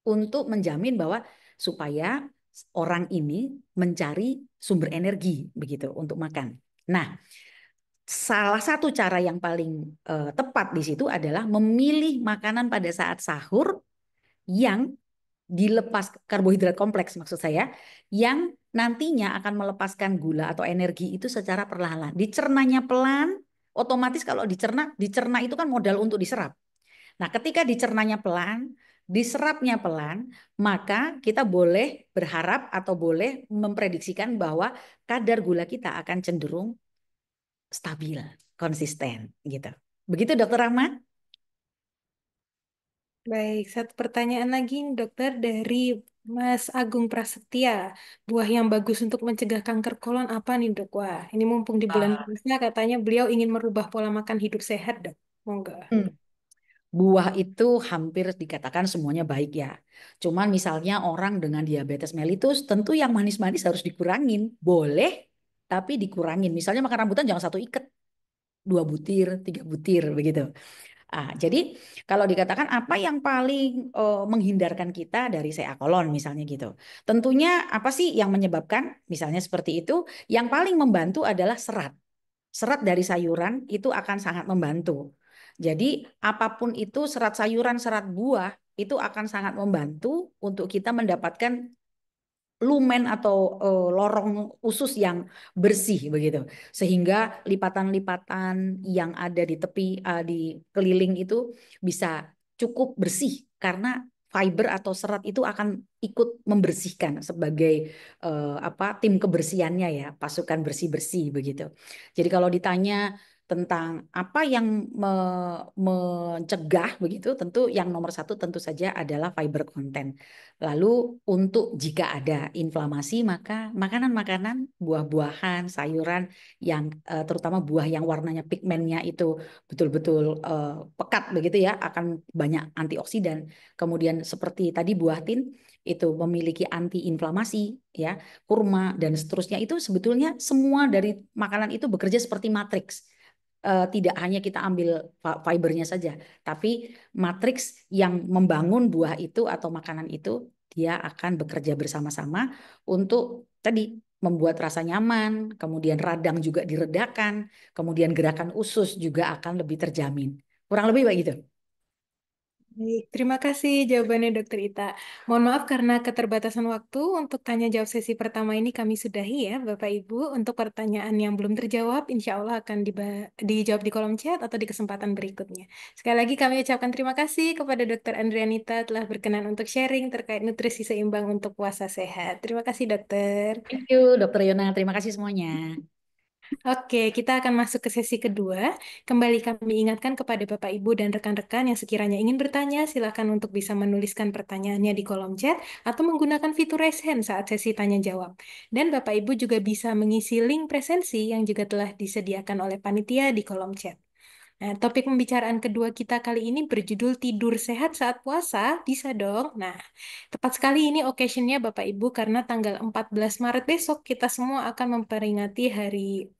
untuk menjamin bahwa supaya orang ini mencari sumber energi begitu untuk makan. Nah, salah satu cara yang paling tepat di situ adalah memilih makanan pada saat sahur yang dilepas karbohidrat kompleks maksud saya, yang nantinya akan melepaskan gula atau energi itu secara perlahan. Dicernanya pelan, otomatis kalau dicerna itu kan modal untuk diserap. Nah, ketika dicernanya pelan, diserapnya pelan, maka kita boleh berharap atau boleh memprediksikan bahwa kadar gula kita akan cenderung stabil, konsisten gitu. Begitu Dokter Rahma? Baik, satu pertanyaan lagi dokter dari Mas Agung Prasetya. Buah yang bagus untuk mencegah kanker kolon apa nih dok? Wah, ini mumpung di bulan puasa katanya beliau ingin merubah pola makan hidup sehat dok. Monggo. Buah itu hampir dikatakan semuanya baik ya. Cuman misalnya orang dengan diabetes mellitus tentu yang manis-manis harus dikurangin. Boleh, tapi dikurangin. Misalnya makan rambutan jangan 1 ikat, 2 butir, 3 butir begitu. Jadi kalau dikatakan apa yang paling menghindarkan kita dari CA kolon misalnya gitu. Tentunya apa sih yang menyebabkan misalnya seperti itu? Yang paling membantu adalah serat. Serat dari sayuran itu akan sangat membantu. Jadi apapun itu serat sayuran, serat buah itu akan sangat membantu untuk kita mendapatkan lumen atau lorong usus yang bersih begitu, sehingga lipatan-lipatan yang ada di tepi di keliling itu bisa cukup bersih karena fiber atau serat itu akan ikut membersihkan sebagai tim kebersihannya ya, pasukan bersih-bersih begitu. Jadi kalau ditanya tentang apa yang mencegah begitu, tentu yang nomor 1 tentu saja adalah fiber content. Lalu untuk jika ada inflamasi maka makanan-makanan, buah-buahan, sayuran yang terutama buah yang warnanya pigmennya itu betul-betul pekat begitu ya, akan banyak antioksidan. Kemudian seperti tadi buah tin itu memiliki antiinflamasi ya, kurma dan seterusnya, itu sebetulnya semua dari makanan itu bekerja seperti matriks. Tidak hanya kita ambil fibernya saja, tapi matriks yang membangun buah itu atau makanan itu dia akan bekerja bersama-sama untuk tadi membuat rasa nyaman, kemudian radang juga diredakan, kemudian gerakan usus juga akan lebih terjamin. Kurang lebih begitu. Baik, terima kasih jawabannya Dokter Ita. Mohon maaf karena keterbatasan waktu untuk tanya jawab sesi pertama ini kami sudahi ya Bapak Ibu. Untuk pertanyaan yang belum terjawab, insya Allah akan dijawab di kolom chat atau di kesempatan berikutnya. Sekali lagi kami ucapkan terima kasih kepada Dokter Andrianita telah berkenan untuk sharing terkait nutrisi seimbang untuk puasa sehat. Terima kasih Dokter. Thank you, Dokter Yona. Terima kasih semuanya. Oke, kita akan masuk ke sesi kedua. Kembali kami ingatkan kepada Bapak, Ibu, dan rekan-rekan yang sekiranya ingin bertanya, silakan untuk bisa menuliskan pertanyaannya di kolom chat atau menggunakan fitur raise hand saat sesi tanya jawab. Dan Bapak Ibu juga bisa mengisi link presensi yang juga telah disediakan oleh panitia di kolom chat. Nah, topik pembicaraan kedua kita kali ini berjudul tidur sehat saat puasa, bisa dong? Nah, tepat sekali ini occasion-nya Bapak Ibu karena tanggal 14 Maret besok kita semua akan memperingati hari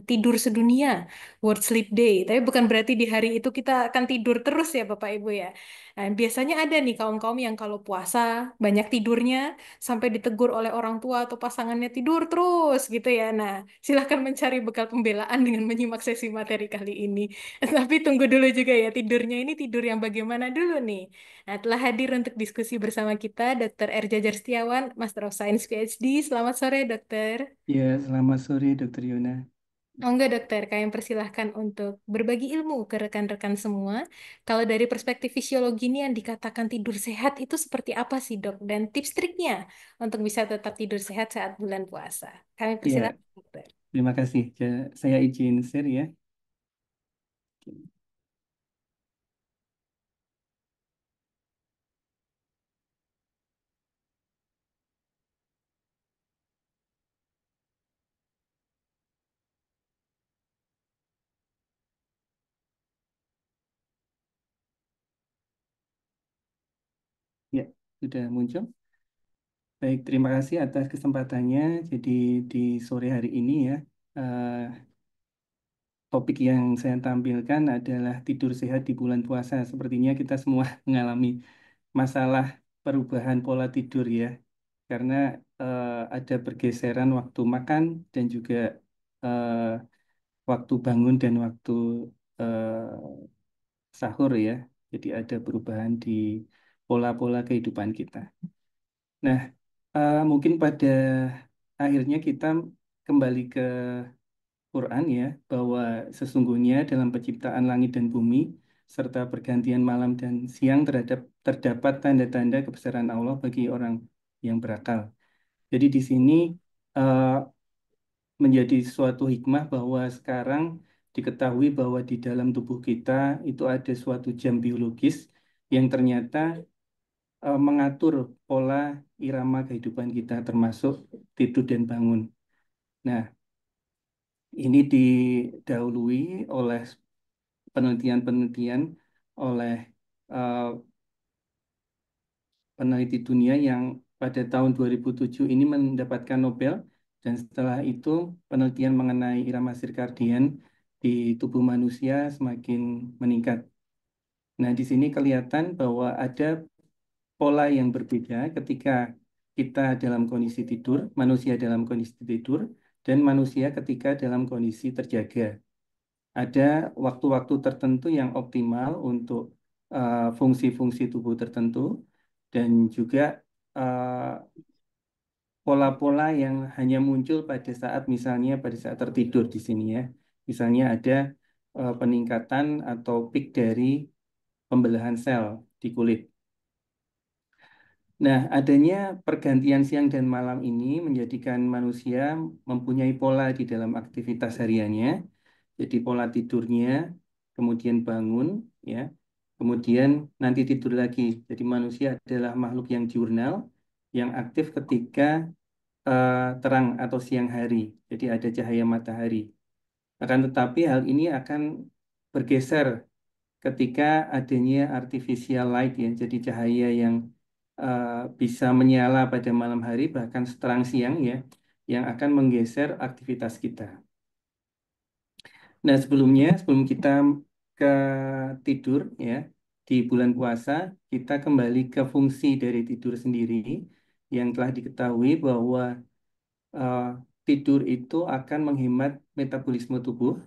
tidur sedunia, World Sleep Day. Tapi bukan berarti di hari itu kita akan tidur terus ya Bapak Ibu ya. Nah, biasanya ada nih kaum-kaum yang kalau puasa banyak tidurnya sampai ditegur oleh orang tua atau pasangannya tidur terus gitu ya. Nah, silahkan mencari bekal pembelaan dengan menyimak sesi materi kali ini. Tapi tunggu dulu juga ya, tidurnya ini tidur yang bagaimana dulu nih? Nah, telah hadir untuk diskusi bersama kita Dr. Erja Setiawan, Master of Science PhD. Selamat sore, Dokter. Ya, selamat sore Dokter Yona. Oh enggak, Dokter, kalian persilahkan untuk berbagi ilmu ke rekan-rekan semua. Kalau dari perspektif fisiologi ini yang dikatakan tidur sehat itu seperti apa sih, Dok? Dan tips triknya untuk bisa tetap tidur sehat saat bulan puasa. Kami Ya, persilahkan, Dokter. terima kasih. Saya izin share ya. Ya, sudah muncul. Baik, terima kasih atas kesempatannya. Jadi di sore hari ini ya, eh, topik yang saya tampilkan adalah tidur sehat di bulan puasa. Sepertinya kita semua mengalami masalah perubahan pola tidur ya, karena ada pergeseran waktu makan dan juga eh, waktu bangun dan waktu sahur ya. Jadi ada perubahan di pola-pola kehidupan kita. Nah, mungkin pada akhirnya kita kembali ke Quran ya, bahwa sesungguhnya dalam penciptaan langit dan bumi serta pergantian malam dan siang terdapat tanda-tanda kebesaran Allah bagi orang yang berakal. Jadi di sini eh, menjadi suatu hikmah bahwa sekarang diketahui bahwa di dalam tubuh kita itu ada suatu jam biologis yang ternyata mengatur pola irama kehidupan kita termasuk tidur dan bangun. Nah, ini didahului oleh penelitian-penelitian oleh eh, peneliti dunia yang pada tahun 2007 ini mendapatkan Nobel, dan setelah itu penelitian mengenai irama sirkadian di tubuh manusia semakin meningkat. Nah, di sini kelihatan bahwa ada pola yang berbeda ketika kita dalam kondisi tidur, manusia dalam kondisi tidur, dan manusia ketika dalam kondisi terjaga. Ada waktu-waktu tertentu yang optimal untuk fungsi-fungsi tubuh tertentu, dan juga eh, pola-pola yang hanya muncul pada saat misalnya pada saat tertidur di sini ya. Misalnya ada peningkatan atau peak dari pembelahan sel di kulit. Nah, adanya pergantian siang dan malam ini menjadikan manusia mempunyai pola di dalam aktivitas hariannya. Jadi pola tidurnya, kemudian bangun, ya, kemudian nanti tidur lagi. Jadi manusia adalah makhluk yang diurnal, yang aktif ketika terang atau siang hari. Jadi ada cahaya matahari. Akan tetapi hal ini akan bergeser ketika adanya artificial light ya, jadi cahaya yang eh, bisa menyala pada malam hari bahkan seterang siang ya, yang akan menggeser aktivitas kita. Nah, sebelum kita ke tidur ya, di bulan puasa, kita kembali ke fungsi dari tidur sendiri yang telah diketahui bahwa eh, tidur itu akan menghemat metabolisme tubuh,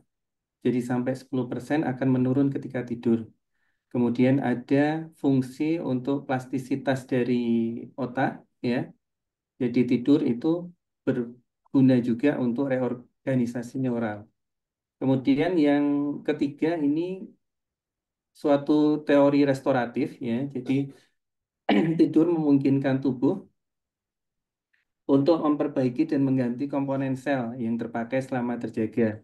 jadi sampai 10% akan menurun ketika tidur. Kemudian ada fungsi untuk plastisitas dari otak, ya. Jadi tidur itu berguna juga untuk reorganisasi neural. Kemudian yang ketiga ini suatu teori restoratif, ya. Jadi tidur memungkinkan tubuh untuk memperbaiki dan mengganti komponen sel yang terpakai selama terjaga.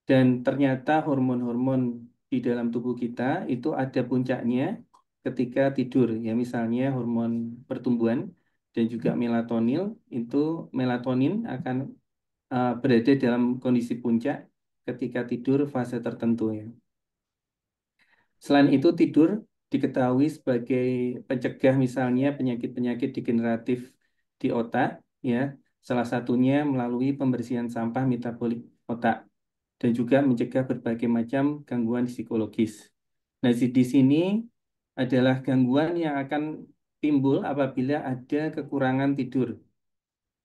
Dan ternyata hormon-hormon di dalam tubuh kita itu ada puncaknya ketika tidur. Ya, misalnya hormon pertumbuhan dan juga melatonin akan berada dalam kondisi puncak ketika tidur fase tertentu, ya. Selain itu, tidur diketahui sebagai pencegah misalnya penyakit-penyakit degeneratif di otak, ya. Salah satunya melalui pembersihan sampah metabolik otak dan juga mencegah berbagai macam gangguan psikologis. Nah, di sini adalah gangguan yang akan timbul apabila ada kekurangan tidur.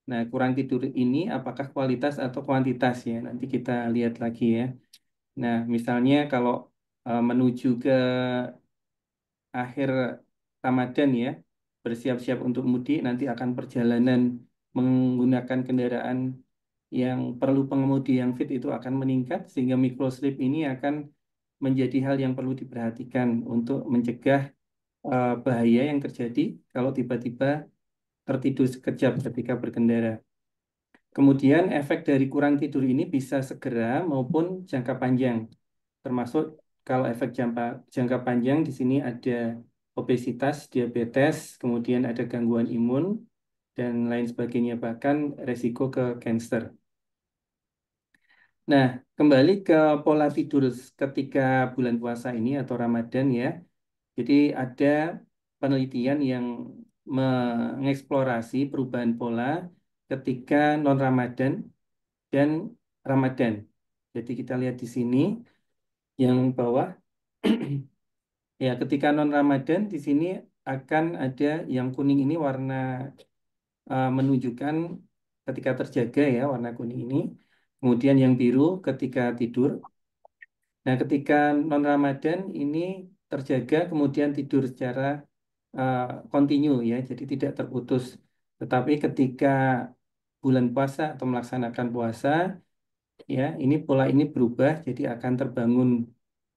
Nah, kurang tidur ini apakah kualitas atau kuantitas, ya? Nanti kita lihat lagi, ya. Nah, misalnya kalau menuju ke akhir Ramadan, ya, bersiap-siap untuk mudik, nanti akan perjalanan menggunakan kendaraan yang perlu pengemudi yang fit itu akan meningkat, sehingga microsleep ini akan menjadi hal yang perlu diperhatikan untuk mencegah bahaya yang terjadi kalau tiba-tiba tertidur sekejap ketika berkendara. Kemudian efek dari kurang tidur ini bisa segera maupun jangka panjang. Termasuk kalau efek jangka panjang di sini ada obesitas, diabetes, kemudian ada gangguan imun, dan lain sebagainya, bahkan resiko ke kanker. Nah, kembali ke pola tidur ketika bulan puasa ini atau Ramadan, ya. Jadi ada penelitian yang mengeksplorasi perubahan pola ketika non-Ramadan dan Ramadan. Jadi kita lihat di sini yang bawah. Ya, ketika non-Ramadan di sini akan ada yang kuning ini warna menunjukkan ketika terjaga, ya, warna kuning ini. Kemudian yang biru ketika tidur. Nah, ketika non-Ramadan ini terjaga kemudian tidur secara uh, kontinu, ya, jadi tidak terputus. Tetapi ketika bulan puasa atau melaksanakan puasa, ya, ini pola ini berubah, jadi akan terbangun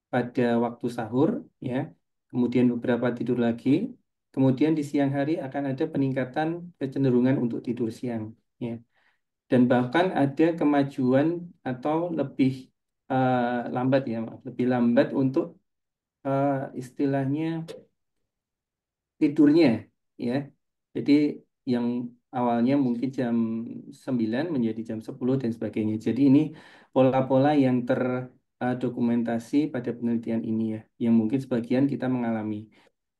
pada waktu sahur, ya, kemudian beberapa tidur lagi, kemudian di siang hari akan ada peningkatan kecenderungan untuk tidur siang, ya, dan bahkan ada kemajuan atau lebih lambat, ya, maaf, lebih lambat untuk eh, istilahnya tidurnya, ya. Jadi yang awalnya mungkin jam 9 menjadi jam 10 dan sebagainya. Jadi ini pola-pola yang terdokumentasi pada penelitian ini, ya, yang mungkin sebagian kita mengalami.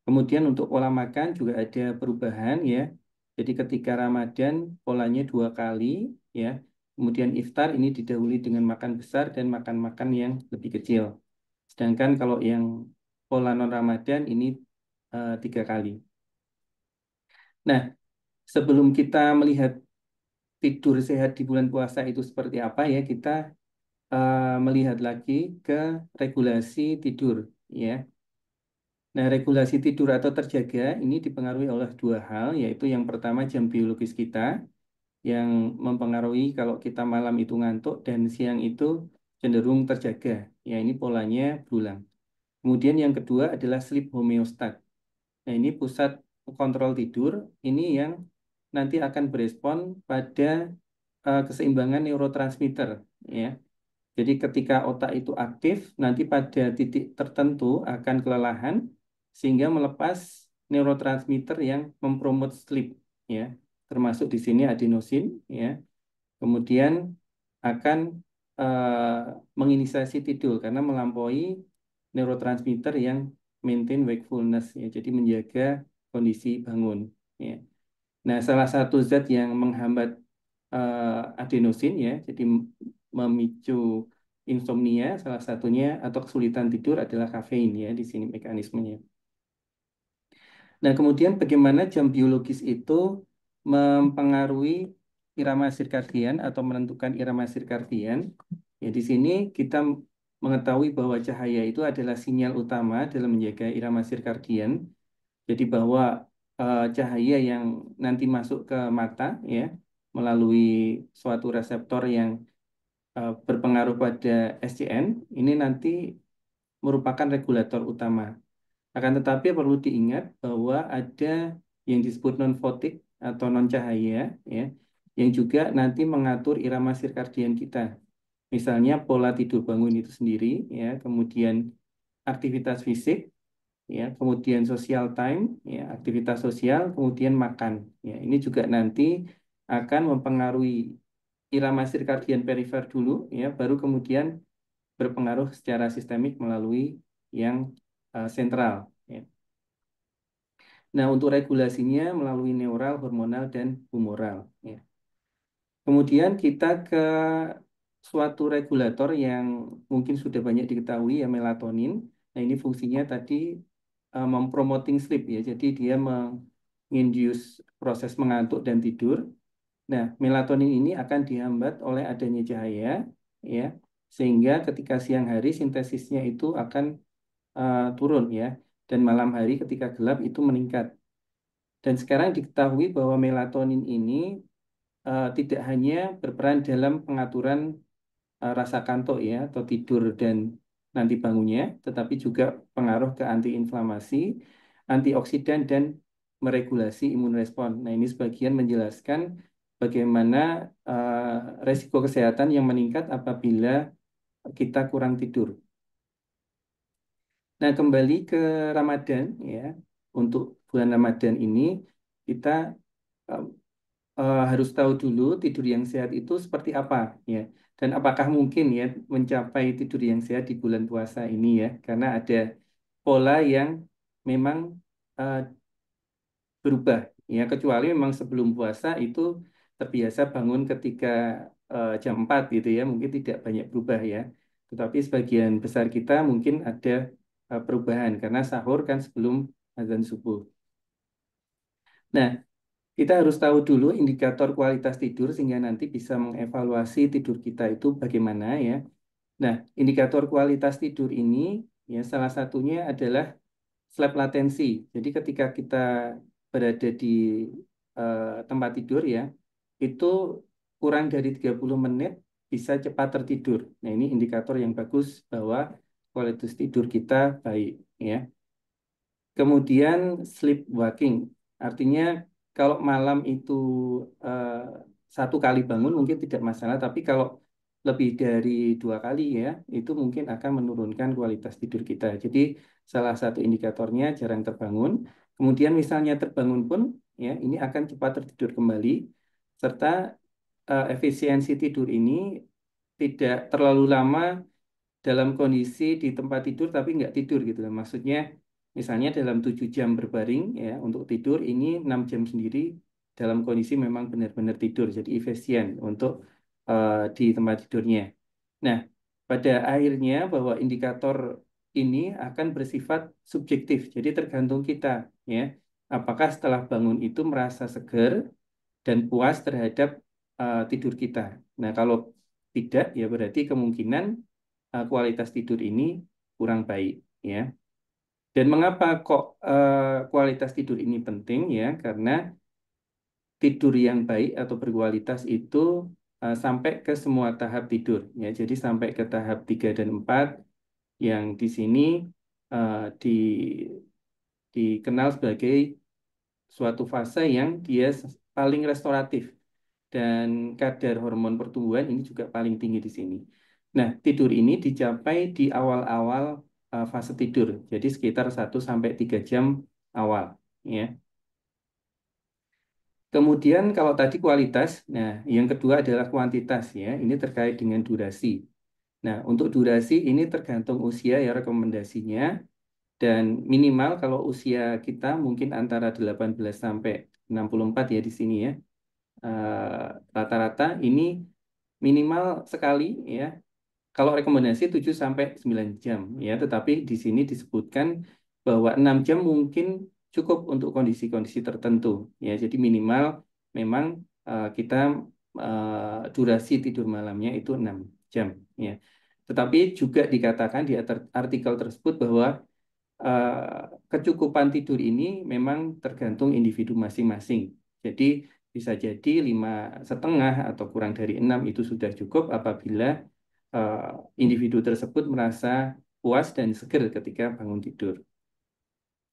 Kemudian untuk pola makan juga ada perubahan, ya. Jadi ketika Ramadan polanya 2 kali, ya. Kemudian iftar ini didahului dengan makan besar dan makan-makan yang lebih kecil. Sedangkan kalau yang pola non Ramadan ini 3 kali. Nah, sebelum kita melihat tidur sehat di bulan puasa itu seperti apa, ya, kita melihat lagi ke regulasi tidur, ya. Nah, regulasi tidur atau terjaga ini dipengaruhi oleh 2 hal, yaitu yang pertama jam biologis kita yang mempengaruhi kalau kita malam itu ngantuk dan siang itu cenderung terjaga. Ya, ini polanya berulang. Kemudian yang kedua adalah sleep homeostat. Nah, ini pusat kontrol tidur, ini yang nanti akan berespon pada keseimbangan neurotransmitter, ya. Jadi ketika otak itu aktif, nanti pada titik tertentu akan kelelahan sehingga melepas neurotransmitter yang mempromot sleep, ya. Termasuk di sini adenosin, ya. Kemudian akan menginisiasi tidur karena melampaui neurotransmitter yang maintain wakefulness, ya. Jadi menjaga kondisi bangun, ya. Nah, salah satu zat yang menghambat adenosin, ya, jadi memicu insomnia salah satunya atau kesulitan tidur adalah kafein, ya, di sini mekanismenya. Nah, kemudian bagaimana jam biologis itu mempengaruhi irama sirkadian atau menentukan irama sirkadian. Ya, di sini kita mengetahui bahwa cahaya itu adalah sinyal utama dalam menjaga irama sirkadian. Jadi bahwa cahaya yang nanti masuk ke mata ya melalui suatu reseptor yang berpengaruh pada SCN ini nanti merupakan regulator utama. Akan tetapi perlu diingat bahwa ada yang disebut non-fotik atau non-cahaya ya, yang juga nanti mengatur irama sirkadian kita. Misalnya pola tidur bangun itu sendiri ya, kemudian aktivitas fisik ya, kemudian social time ya, aktivitas sosial, kemudian makan. Ya, ini juga nanti akan mempengaruhi irama sirkadian perifer dulu ya, baru kemudian berpengaruh secara sistemik melalui yang sentral ya. Nah, untuk regulasinya melalui neural, hormonal, dan humoral. Ya. Kemudian kita ke suatu regulator yang mungkin sudah banyak diketahui, ya melatonin. Nah, ini fungsinya tadi mempromoting sleep, ya. Jadi dia menginduce proses mengantuk dan tidur. Nah, melatonin ini akan dihambat oleh adanya cahaya, ya, sehingga ketika siang hari sintesisnya itu akan turun, ya, dan malam hari ketika gelap itu meningkat. Dan sekarang diketahui bahwa melatonin ini tidak hanya berperan dalam pengaturan rasa kantuk ya atau tidur dan nanti bangunnya, tetapi juga pengaruh ke antiinflamasi, antioksidan dan meregulasi imun respon. Nah, ini sebagian menjelaskan bagaimana resiko kesehatan yang meningkat apabila kita kurang tidur. Nah, kembali ke Ramadan ya. Untuk bulan Ramadan ini kita harus tahu dulu tidur yang sehat itu seperti apa ya, dan apakah mungkin ya mencapai tidur yang sehat di bulan puasa ini ya, karena ada pola yang memang uh, berubah ya, kecuali memang sebelum puasa itu terbiasa bangun ketika jam 4 gitu ya, mungkin tidak banyak berubah ya, tetapi sebagian besar kita mungkin ada perubahan karena sahur kan sebelum azan subuh. Nah, kita harus tahu dulu indikator kualitas tidur sehingga nanti bisa mengevaluasi tidur kita itu bagaimana ya. Nah, indikator kualitas tidur ini ya salah satunya adalah sleep latency. Jadi ketika kita berada di tempat tidur ya, itu kurang dari 30 menit bisa cepat tertidur. Nah, ini indikator yang bagus bahwa kualitas tidur kita baik ya. Kemudian sleepwalking, artinya kalau malam itu eh, satu kali bangun mungkin tidak masalah, tapi kalau lebih dari 2 kali ya, itu mungkin akan menurunkan kualitas tidur kita. Jadi salah satu indikatornya jarang terbangun. Kemudian misalnya terbangun pun ya, ini akan cepat tertidur kembali, serta efisiensi tidur ini tidak terlalu lama dalam kondisi di tempat tidur tapi nggak tidur gitu loh. Maksudnya misalnya dalam 7 jam berbaring ya untuk tidur, ini 6 jam sendiri dalam kondisi memang benar-benar tidur. Jadi efisien untuk di tempat tidurnya. Nah, pada akhirnya bahwa indikator ini akan bersifat subjektif. Jadi tergantung kita ya. Apakah setelah bangun itu merasa segar dan puas terhadap tidur kita. Nah, kalau tidak ya berarti kemungkinan kualitas tidur ini kurang baik ya. Dan mengapa kok kualitas tidur ini penting ya? Karena tidur yang baik atau berkualitas itu sampai ke semua tahap tidur ya. Jadi sampai ke tahap 3 dan 4 yang di sini uh, di, dikenal sebagai suatu fase yang dia paling restoratif dan kadar hormon pertumbuhan ini juga paling tinggi di sini. Nah, tidur ini dicapai di awal-awal fase tidur, jadi sekitar 1 sampai 3 jam awal. Ya. Kemudian kalau tadi kualitas, nah yang kedua adalah kuantitas ya. Ini terkait dengan durasi. Nah, untuk durasi ini tergantung usia ya rekomendasinya, dan minimal kalau usia kita mungkin antara 18 sampai 64 ya di sini ya. Rata-rata ini minimal sekali ya. Kalau rekomendasi 7 sampai 9 jam ya, tetapi di sini disebutkan bahwa 6 jam mungkin cukup untuk kondisi-kondisi tertentu ya. Jadi minimal memang kita durasi tidur malamnya itu 6 jam ya. Tetapi juga dikatakan di artikel tersebut bahwa kecukupan tidur ini memang tergantung individu masing-masing. Jadi bisa jadi 5,5 atau kurang dari 6 itu sudah cukup apabila individu tersebut merasa puas dan seger ketika bangun tidur.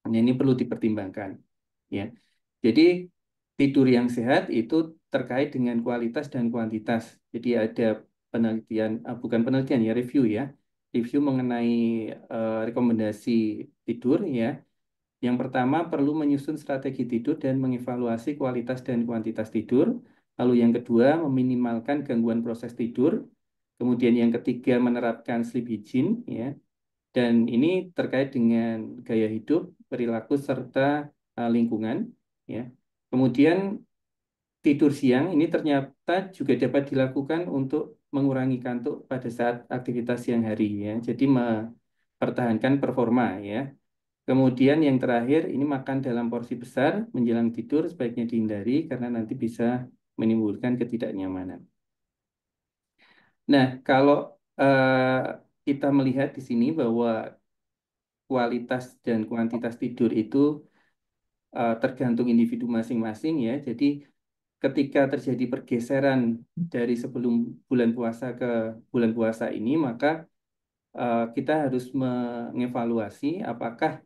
Nah, ini perlu dipertimbangkan ya. Jadi tidur yang sehat itu terkait dengan kualitas dan kuantitas. Jadi ada penelitian, bukan penelitian ya, review ya. Review mengenai rekomendasi tidur ya. Yang pertama perlu menyusun strategi tidur dan mengevaluasi kualitas dan kuantitas tidur. Lalu yang kedua meminimalkan gangguan proses tidur. Kemudian yang ketiga menerapkan sleep hygiene ya. Dan ini terkait dengan gaya hidup, perilaku serta lingkungan ya. Kemudian tidur siang ini ternyata juga dapat dilakukan untuk mengurangi kantuk pada saat aktivitas siang hari ya. Jadi mempertahankan performa ya. Kemudian yang terakhir ini makan dalam porsi besar menjelang tidur sebaiknya dihindari karena nanti bisa menimbulkan ketidaknyamanan. Nah, kalau kita melihat di sini bahwa kualitas dan kuantitas tidur itu tergantung individu masing-masing ya. Jadi ketika terjadi pergeseran dari sebelum bulan puasa ke bulan puasa ini, maka kita harus mengevaluasi apakah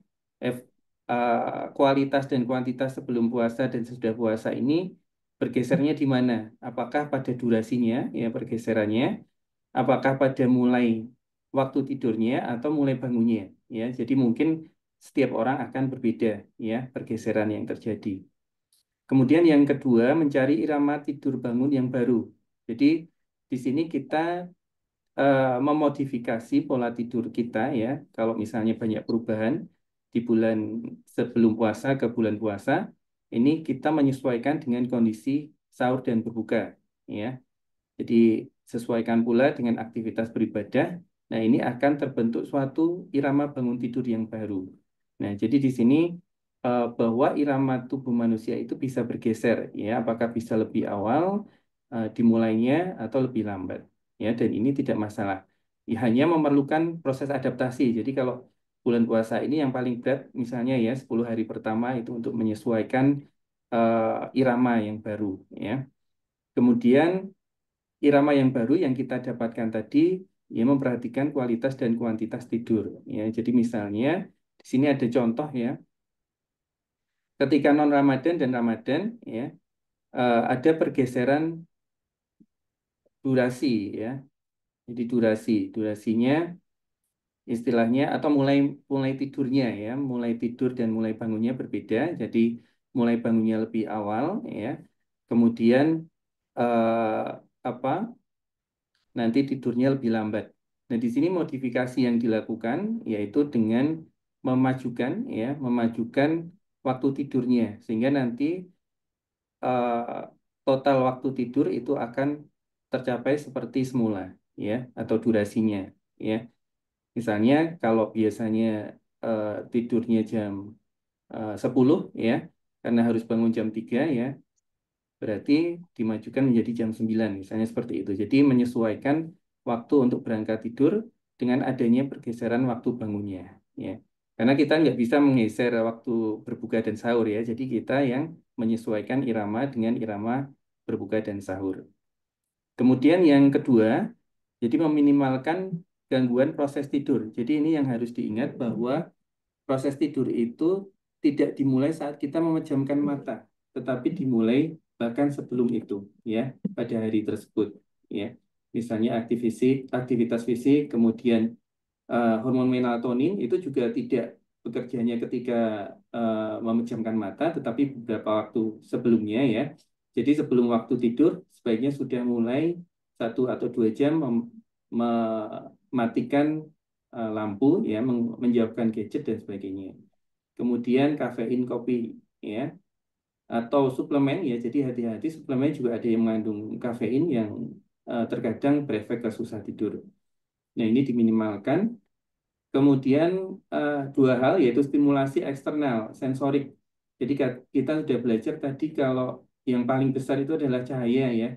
kualitas dan kuantitas sebelum puasa dan sesudah puasa ini bergesernya di mana? Apakah pada durasinya ya pergeserannya? Apakah pada mulai waktu tidurnya atau mulai bangunnya? Ya, jadi mungkin setiap orang akan berbeda ya pergeseran yang terjadi. Kemudian yang kedua, mencari irama tidur bangun yang baru. Jadi di sini kita memodifikasi pola tidur kita ya. Kalau misalnya banyak perubahan di bulan sebelum puasa ke bulan puasa, ini kita menyesuaikan dengan kondisi sahur dan berbuka ya. Jadi sesuaikan pula dengan aktivitas beribadah. Nah, ini akan terbentuk suatu irama bangun tidur yang baru. Nah, jadi di sini bahwa irama tubuh manusia itu bisa bergeser, ya, apakah bisa lebih awal dimulainya atau lebih lambat, ya, dan ini tidak masalah. Ya, hanya memerlukan proses adaptasi. Jadi kalau bulan puasa ini yang paling berat, misalnya ya 10 hari pertama itu untuk menyesuaikan irama yang baru, ya. Kemudian irama yang baru yang kita dapatkan tadi ya memperhatikan kualitas dan kuantitas tidur ya. Jadi misalnya di sini ada contoh ya. Ketika non Ramadan dan Ramadan ya ada pergeseran durasi ya. Jadi durasinya istilahnya atau mulai tidurnya ya, mulai tidur dan mulai bangunnya berbeda. Jadi mulai bangunnya lebih awal ya. Kemudian apa nanti tidurnya lebih lambat. Nah, di sini modifikasi yang dilakukan yaitu dengan memajukan waktu tidurnya sehingga nanti total waktu tidur itu akan tercapai seperti semula ya atau durasinya ya. Misalnya kalau biasanya tidurnya jam 10 ya karena harus bangun jam 3 ya berarti dimajukan menjadi jam 9, misalnya seperti itu. Jadi menyesuaikan waktu untuk berangkat tidur dengan adanya pergeseran waktu bangunnya. Ya. Karena kita nggak bisa menggeser waktu berbuka dan sahur ya. Jadi kita yang menyesuaikan irama dengan irama berbuka dan sahur. Kemudian yang kedua, jadi meminimalkan gangguan proses tidur. Jadi ini yang harus diingat bahwa proses tidur itu tidak dimulai saat kita memejamkan mata, tetapi dimulai bahkan sebelum itu, ya, pada hari tersebut, ya. Misalnya aktivitas fisik, kemudian hormon melatonin itu juga tidak bekerjanya ketika memejamkan mata, tetapi beberapa waktu sebelumnya, ya. Jadi sebelum waktu tidur sebaiknya sudah mulai 1 atau 2 jam mematikan lampu, ya, menjauhkan gadget dan sebagainya. Kemudian kafein kopi, ya, atau suplemen, ya. Jadi hati-hati suplemen juga ada yang mengandung kafein yang terkadang berefek ke susah tidur. Nah, ini diminimalkan. Kemudian 2 hal yaitu stimulasi eksternal, sensorik. Jadi kita sudah belajar tadi kalau yang paling besar itu adalah cahaya ya.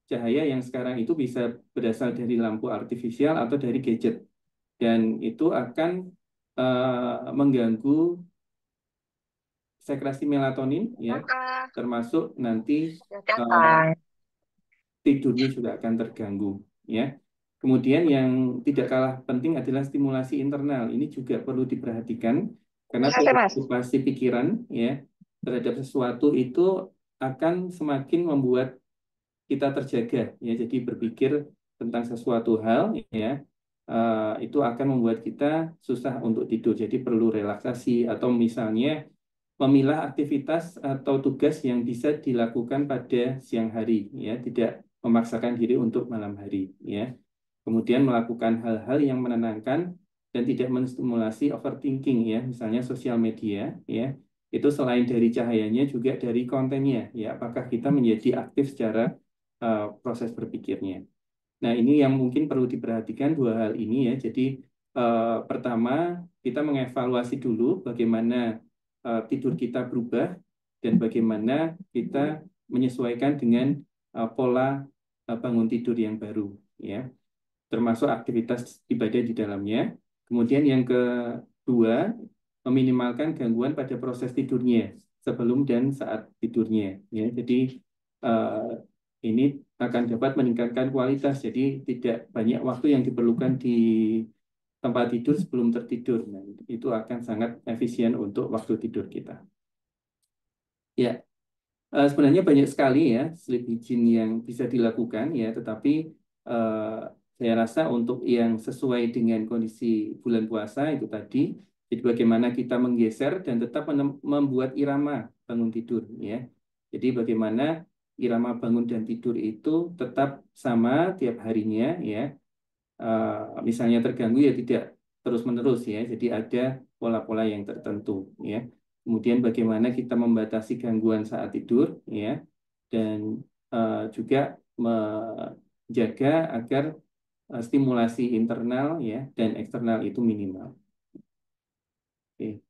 cahaya yang sekarang itu bisa berasal dari lampu artifisial atau dari gadget, dan itu akan mengganggu sekresi melatonin, ya, termasuk nanti tidurnya juga akan terganggu, ya. Kemudian yang tidak kalah penting adalah stimulasi internal. Ini juga perlu diperhatikan karena preokupasi pikiran, ya, terhadap sesuatu itu akan semakin membuat kita terjaga, ya. Jadi berpikir tentang sesuatu hal, ya, itu akan membuat kita susah untuk tidur. Jadi perlu relaksasi atau misalnya memilah aktivitas atau tugas yang bisa dilakukan pada siang hari, ya, tidak memaksakan diri untuk malam hari, ya. Kemudian melakukan hal-hal yang menenangkan dan tidak menstimulasi overthinking, ya, misalnya sosial media, ya. Itu selain dari cahayanya juga dari kontennya, ya, apakah kita menjadi aktif secara proses berpikirnya. Nah, ini yang mungkin perlu diperhatikan dua hal ini, ya. Jadi pertama, kita mengevaluasi dulu bagaimana tidur kita berubah dan bagaimana kita menyesuaikan dengan pola bangun tidur yang baru, ya, termasuk aktivitas ibadah di dalamnya. Kemudian yang kedua, meminimalkan gangguan pada proses tidurnya sebelum dan saat tidurnya, ya. Jadi eh, ini akan dapat meningkatkan kualitas. Jadi tidak banyak waktu yang diperlukan di tempat tidur sebelum tertidur. Nah, itu akan sangat efisien untuk waktu tidur kita. Ya, sebenarnya banyak sekali, ya, sleep hygiene yang bisa dilakukan, ya, tetapi eh, saya rasa untuk yang sesuai dengan kondisi bulan puasa itu tadi, jadi bagaimana kita menggeser dan tetap membuat irama bangun tidur, ya. Jadi bagaimana irama bangun dan tidur itu tetap sama tiap harinya, ya. Misalnya terganggu ya tidak terus-menerus, ya. Jadi ada pola-pola yang tertentu, ya. Kemudian bagaimana kita membatasi gangguan saat tidur, ya, dan juga menjaga agar stimulasi internal, ya, dan eksternal itu minimal. Oke.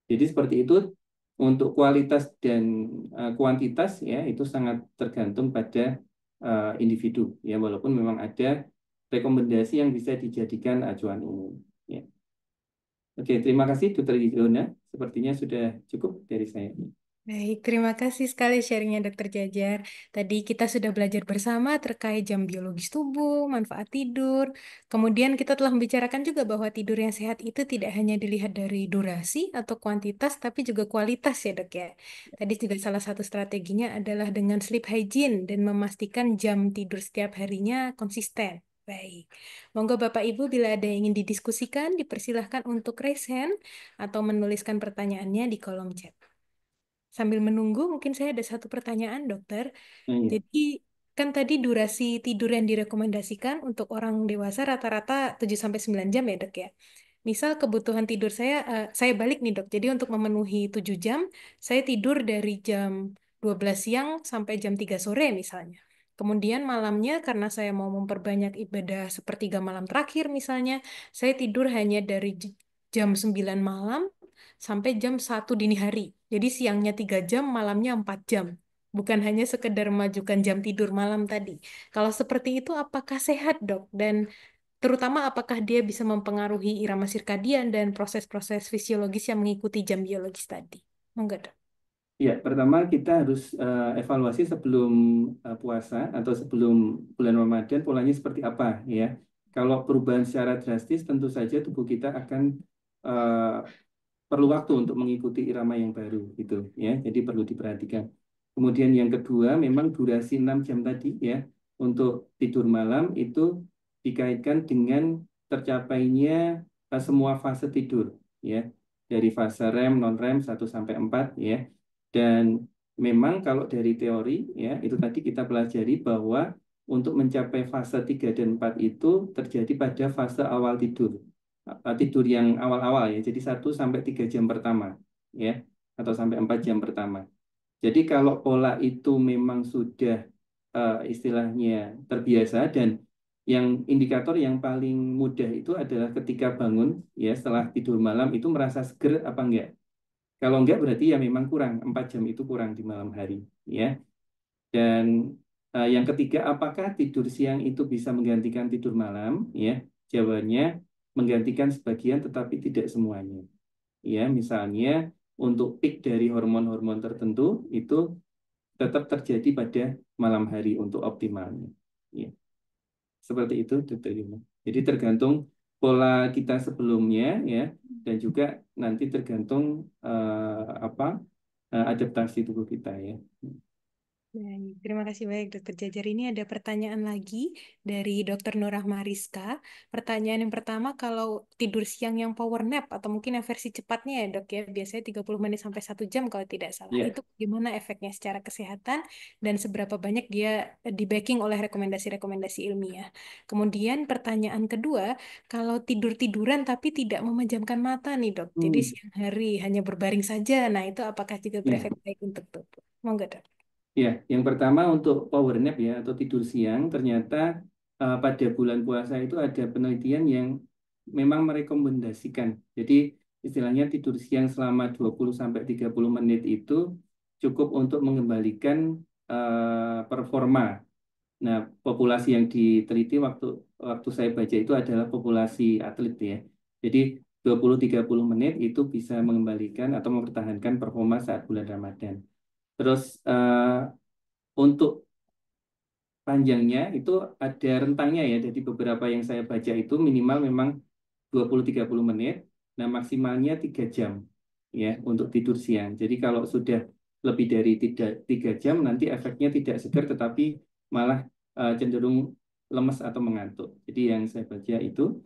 Jadi seperti itu untuk kualitas dan kuantitas, ya, itu sangat tergantung pada individu, ya, walaupun memang ada rekomendasi yang bisa dijadikan acuan umum, ya. Oke, terima kasih Dr. Yona. Sepertinya sudah cukup dari saya. Baik, terima kasih sekali sharingnya Dokter Jajar. Tadi kita sudah belajar bersama terkait jam biologis tubuh, manfaat tidur. Kemudian kita telah membicarakan juga bahwa tidur yang sehat itu tidak hanya dilihat dari durasi atau kuantitas, tapi juga kualitas, ya Dok, ya. Tadi juga salah satu strateginya adalah dengan sleep hygiene dan memastikan jam tidur setiap harinya konsisten. Baik, monggo Bapak Ibu bila ada yang ingin didiskusikan, dipersilahkan untuk raise hand atau menuliskan pertanyaannya di kolom chat. Sambil menunggu, mungkin saya ada satu pertanyaan, dokter. Iya. Jadi, kan tadi durasi tidur yang direkomendasikan untuk orang dewasa rata-rata 7-9 jam ya, dok, ya. Misal kebutuhan tidur saya balik nih, dok. Jadi untuk memenuhi 7 jam, saya tidur dari jam 12 siang sampai jam 3 sore misalnya. Kemudian malamnya karena saya mau memperbanyak ibadah sepertiga malam terakhir misalnya, saya tidur hanya dari jam 9 malam sampai jam 1 dini hari. Jadi siangnya 3 jam, malamnya 4 jam. Bukan hanya sekedar memajukan jam tidur malam tadi. Kalau seperti itu, apakah sehat, dok? Dan terutama apakah dia bisa mempengaruhi irama sirkadian dan proses-proses fisiologis yang mengikuti jam biologis tadi? Enggak, dok. Ya, pertama kita harus evaluasi sebelum puasa atau sebelum bulan Ramadan polanya seperti apa, ya. Kalau perubahan secara drastis tentu saja tubuh kita akan eh, perlu waktu untuk mengikuti irama yang baru, gitu, ya. Jadi perlu diperhatikan. Kemudian yang kedua, memang durasi 6 jam tadi, ya, untuk tidur malam itu dikaitkan dengan tercapainya semua fase tidur, ya. Dari fase REM, non-REM 1 sampai 4, ya. Dan memang kalau dari teori, ya, itu tadi kita pelajari bahwa untuk mencapai fase 3 dan 4 itu terjadi pada fase awal tidur. Tidur yang awal-awal, ya. Jadi 1 sampai 3 jam pertama, ya, atau sampai 4 jam pertama. Jadi kalau pola itu memang sudah istilahnya terbiasa, dan yang indikator yang paling mudah itu adalah ketika bangun, ya, setelah tidur malam itu merasa seger apa enggak. Kalau enggak berarti ya memang kurang, 4 jam itu kurang di malam hari, ya. Dan Yang ketiga, apakah tidur siang itu bisa menggantikan tidur malam? Ya, jawabannya menggantikan sebagian tetapi tidak semuanya. Ya, misalnya untuk peak dari hormon-hormon tertentu itu tetap terjadi pada malam hari untuk optimalnya. Ya, seperti itu, Dr. Yuma. Jadi tergantung pola kita sebelumnya ya, dan juga nanti tergantung apa adaptasi tubuh kita ya. Baik, terima kasih banyak Dokter Jajar. Ini ada pertanyaan lagi dari Dokter Nurah Mariska. Pertanyaan yang pertama, kalau tidur siang yang power nap atau mungkin yang versi cepatnya ya dok ya, biasanya 30 menit sampai 1 jam kalau tidak salah. Ya, Itu gimana efeknya secara kesehatan dan seberapa banyak dia di backing oleh rekomendasi-rekomendasi ilmiah. Kemudian pertanyaan kedua, kalau tidur-tiduran tapi tidak memejamkan mata nih dok, jadi hmm, siang hari hanya berbaring saja, nah itu apakah juga ya. berefek baik untuk tubuh? Monggo dok. Ya, yang pertama untuk power nap ya atau tidur siang ternyata pada bulan puasa itu ada penelitian yang memang merekomendasikan. Jadi istilahnya tidur siang selama 20 sampai 30 menit itu cukup untuk mengembalikan performa. Nah, populasi yang diteliti waktu waktu saya baca itu adalah populasi atlet ya. Jadi 20-30 menit itu bisa mengembalikan atau mempertahankan performa saat bulan Ramadan. Terus untuk panjangnya itu ada rentangnya ya. Jadi beberapa yang saya baca itu minimal memang 20-30 menit. Nah, maksimalnya 3 jam ya untuk tidur siang. Jadi kalau sudah lebih dari 3 jam nanti efeknya tidak segar tetapi malah cenderung lemes atau mengantuk. Jadi yang saya baca itu.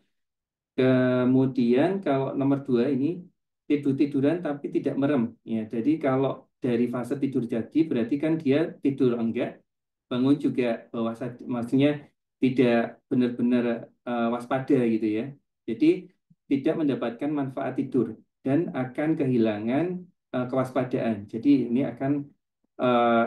Kemudian kalau nomor 2 ini tidur-tiduran tapi tidak merem. Ya, jadi kalau dari fase tidur jadi berarti kan dia tidur enggak, bangun juga bawah sadar, maksudnya tidak benar-benar waspada gitu ya. Jadi tidak mendapatkan manfaat tidur dan akan kehilangan kewaspadaan. Jadi ini akan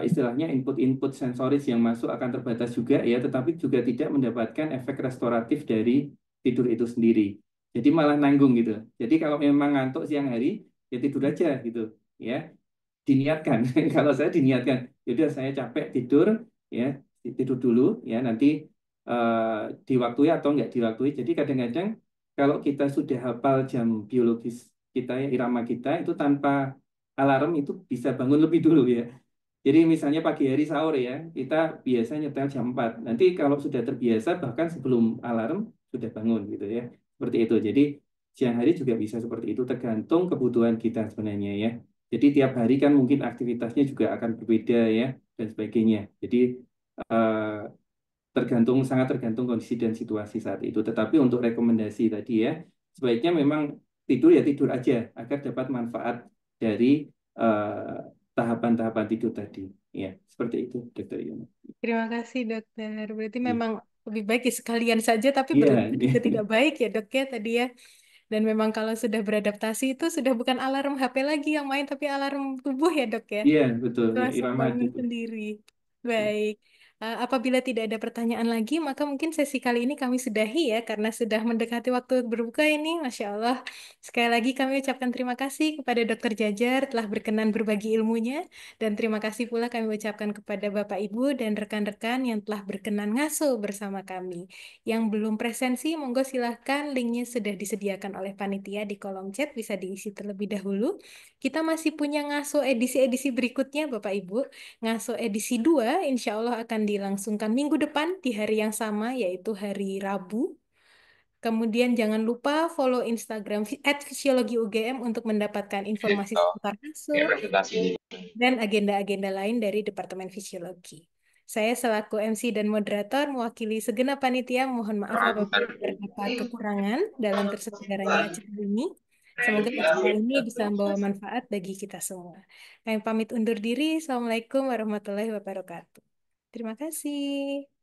istilahnya input-input sensoris yang masuk akan terbatas juga ya, tetapi juga tidak mendapatkan efek restoratif dari tidur itu sendiri. Jadi malah nanggung gitu. Jadi kalau memang ngantuk siang hari ya tidur aja gitu ya. Diniatkan. Kalau saya diniatkan, yaudah saya capek tidur ya, tidur dulu ya nanti diwaktui atau enggak diwaktui. Jadi kadang-kadang kalau kita sudah hafal jam biologis kita ya irama kita itu tanpa alarm itu bisa bangun lebih dulu ya. Jadi misalnya pagi hari sahur ya, kita biasa nyetel jam 4. Nanti kalau sudah terbiasa bahkan sebelum alarm sudah bangun gitu ya. Seperti itu. Jadi siang hari juga bisa seperti itu tergantung kebutuhan kita sebenarnya ya. Jadi tiap hari kan mungkin aktivitasnya juga akan berbeda ya dan sebagainya. Jadi eh, sangat tergantung kondisi dan situasi saat itu. Tetapi untuk rekomendasi tadi ya, sebaiknya memang tidur ya tidur aja agar dapat manfaat dari eh, tahapan-tahapan tidur tadi. Ya, seperti itu, Dokter Yuna. Terima kasih dokter. Berarti Iya, memang lebih baik ya sekalian saja, tapi iya, berlebihan juga tidak baik ya dok ya tadi ya. Dan memang kalau sudah beradaptasi itu sudah bukan alarm HP lagi yang main, tapi alarm tubuh ya dok ya. iya, betul. Ya, Langsung irama bangun tubuh. sendiri. Ya, Baik. Apabila tidak ada pertanyaan lagi, maka mungkin sesi kali ini kami sudahi ya, karena sudah mendekati waktu berbuka ini, Masya Allah. Sekali lagi kami ucapkan terima kasih kepada Dokter Jajar telah berkenan berbagi ilmunya, dan terima kasih pula kami ucapkan kepada Bapak Ibu dan rekan-rekan yang telah berkenan ngaso bersama kami. Yang belum presensi, monggo silahkan linknya sudah disediakan oleh panitia di kolom chat, bisa diisi terlebih dahulu. Kita masih punya ngaso edisi-edisi berikutnya, Bapak Ibu. Ngaso edisi 2 insya Allah akan dilangsungkan minggu depan di hari yang sama, yaitu hari Rabu. Kemudian jangan lupa follow Instagram @fisiologi UGM untuk mendapatkan informasi seputar ngaso dan agenda-agenda lain dari Departemen Fisiologi. Saya selaku MC dan moderator mewakili segenap panitia, mohon maaf apabila terdapat kekurangan dalam terselenggaranya acara ini. Semoga acara ini bisa membawa manfaat bagi kita semua. Kami pamit undur diri. Assalamualaikum warahmatullahi wabarakatuh. Terima kasih.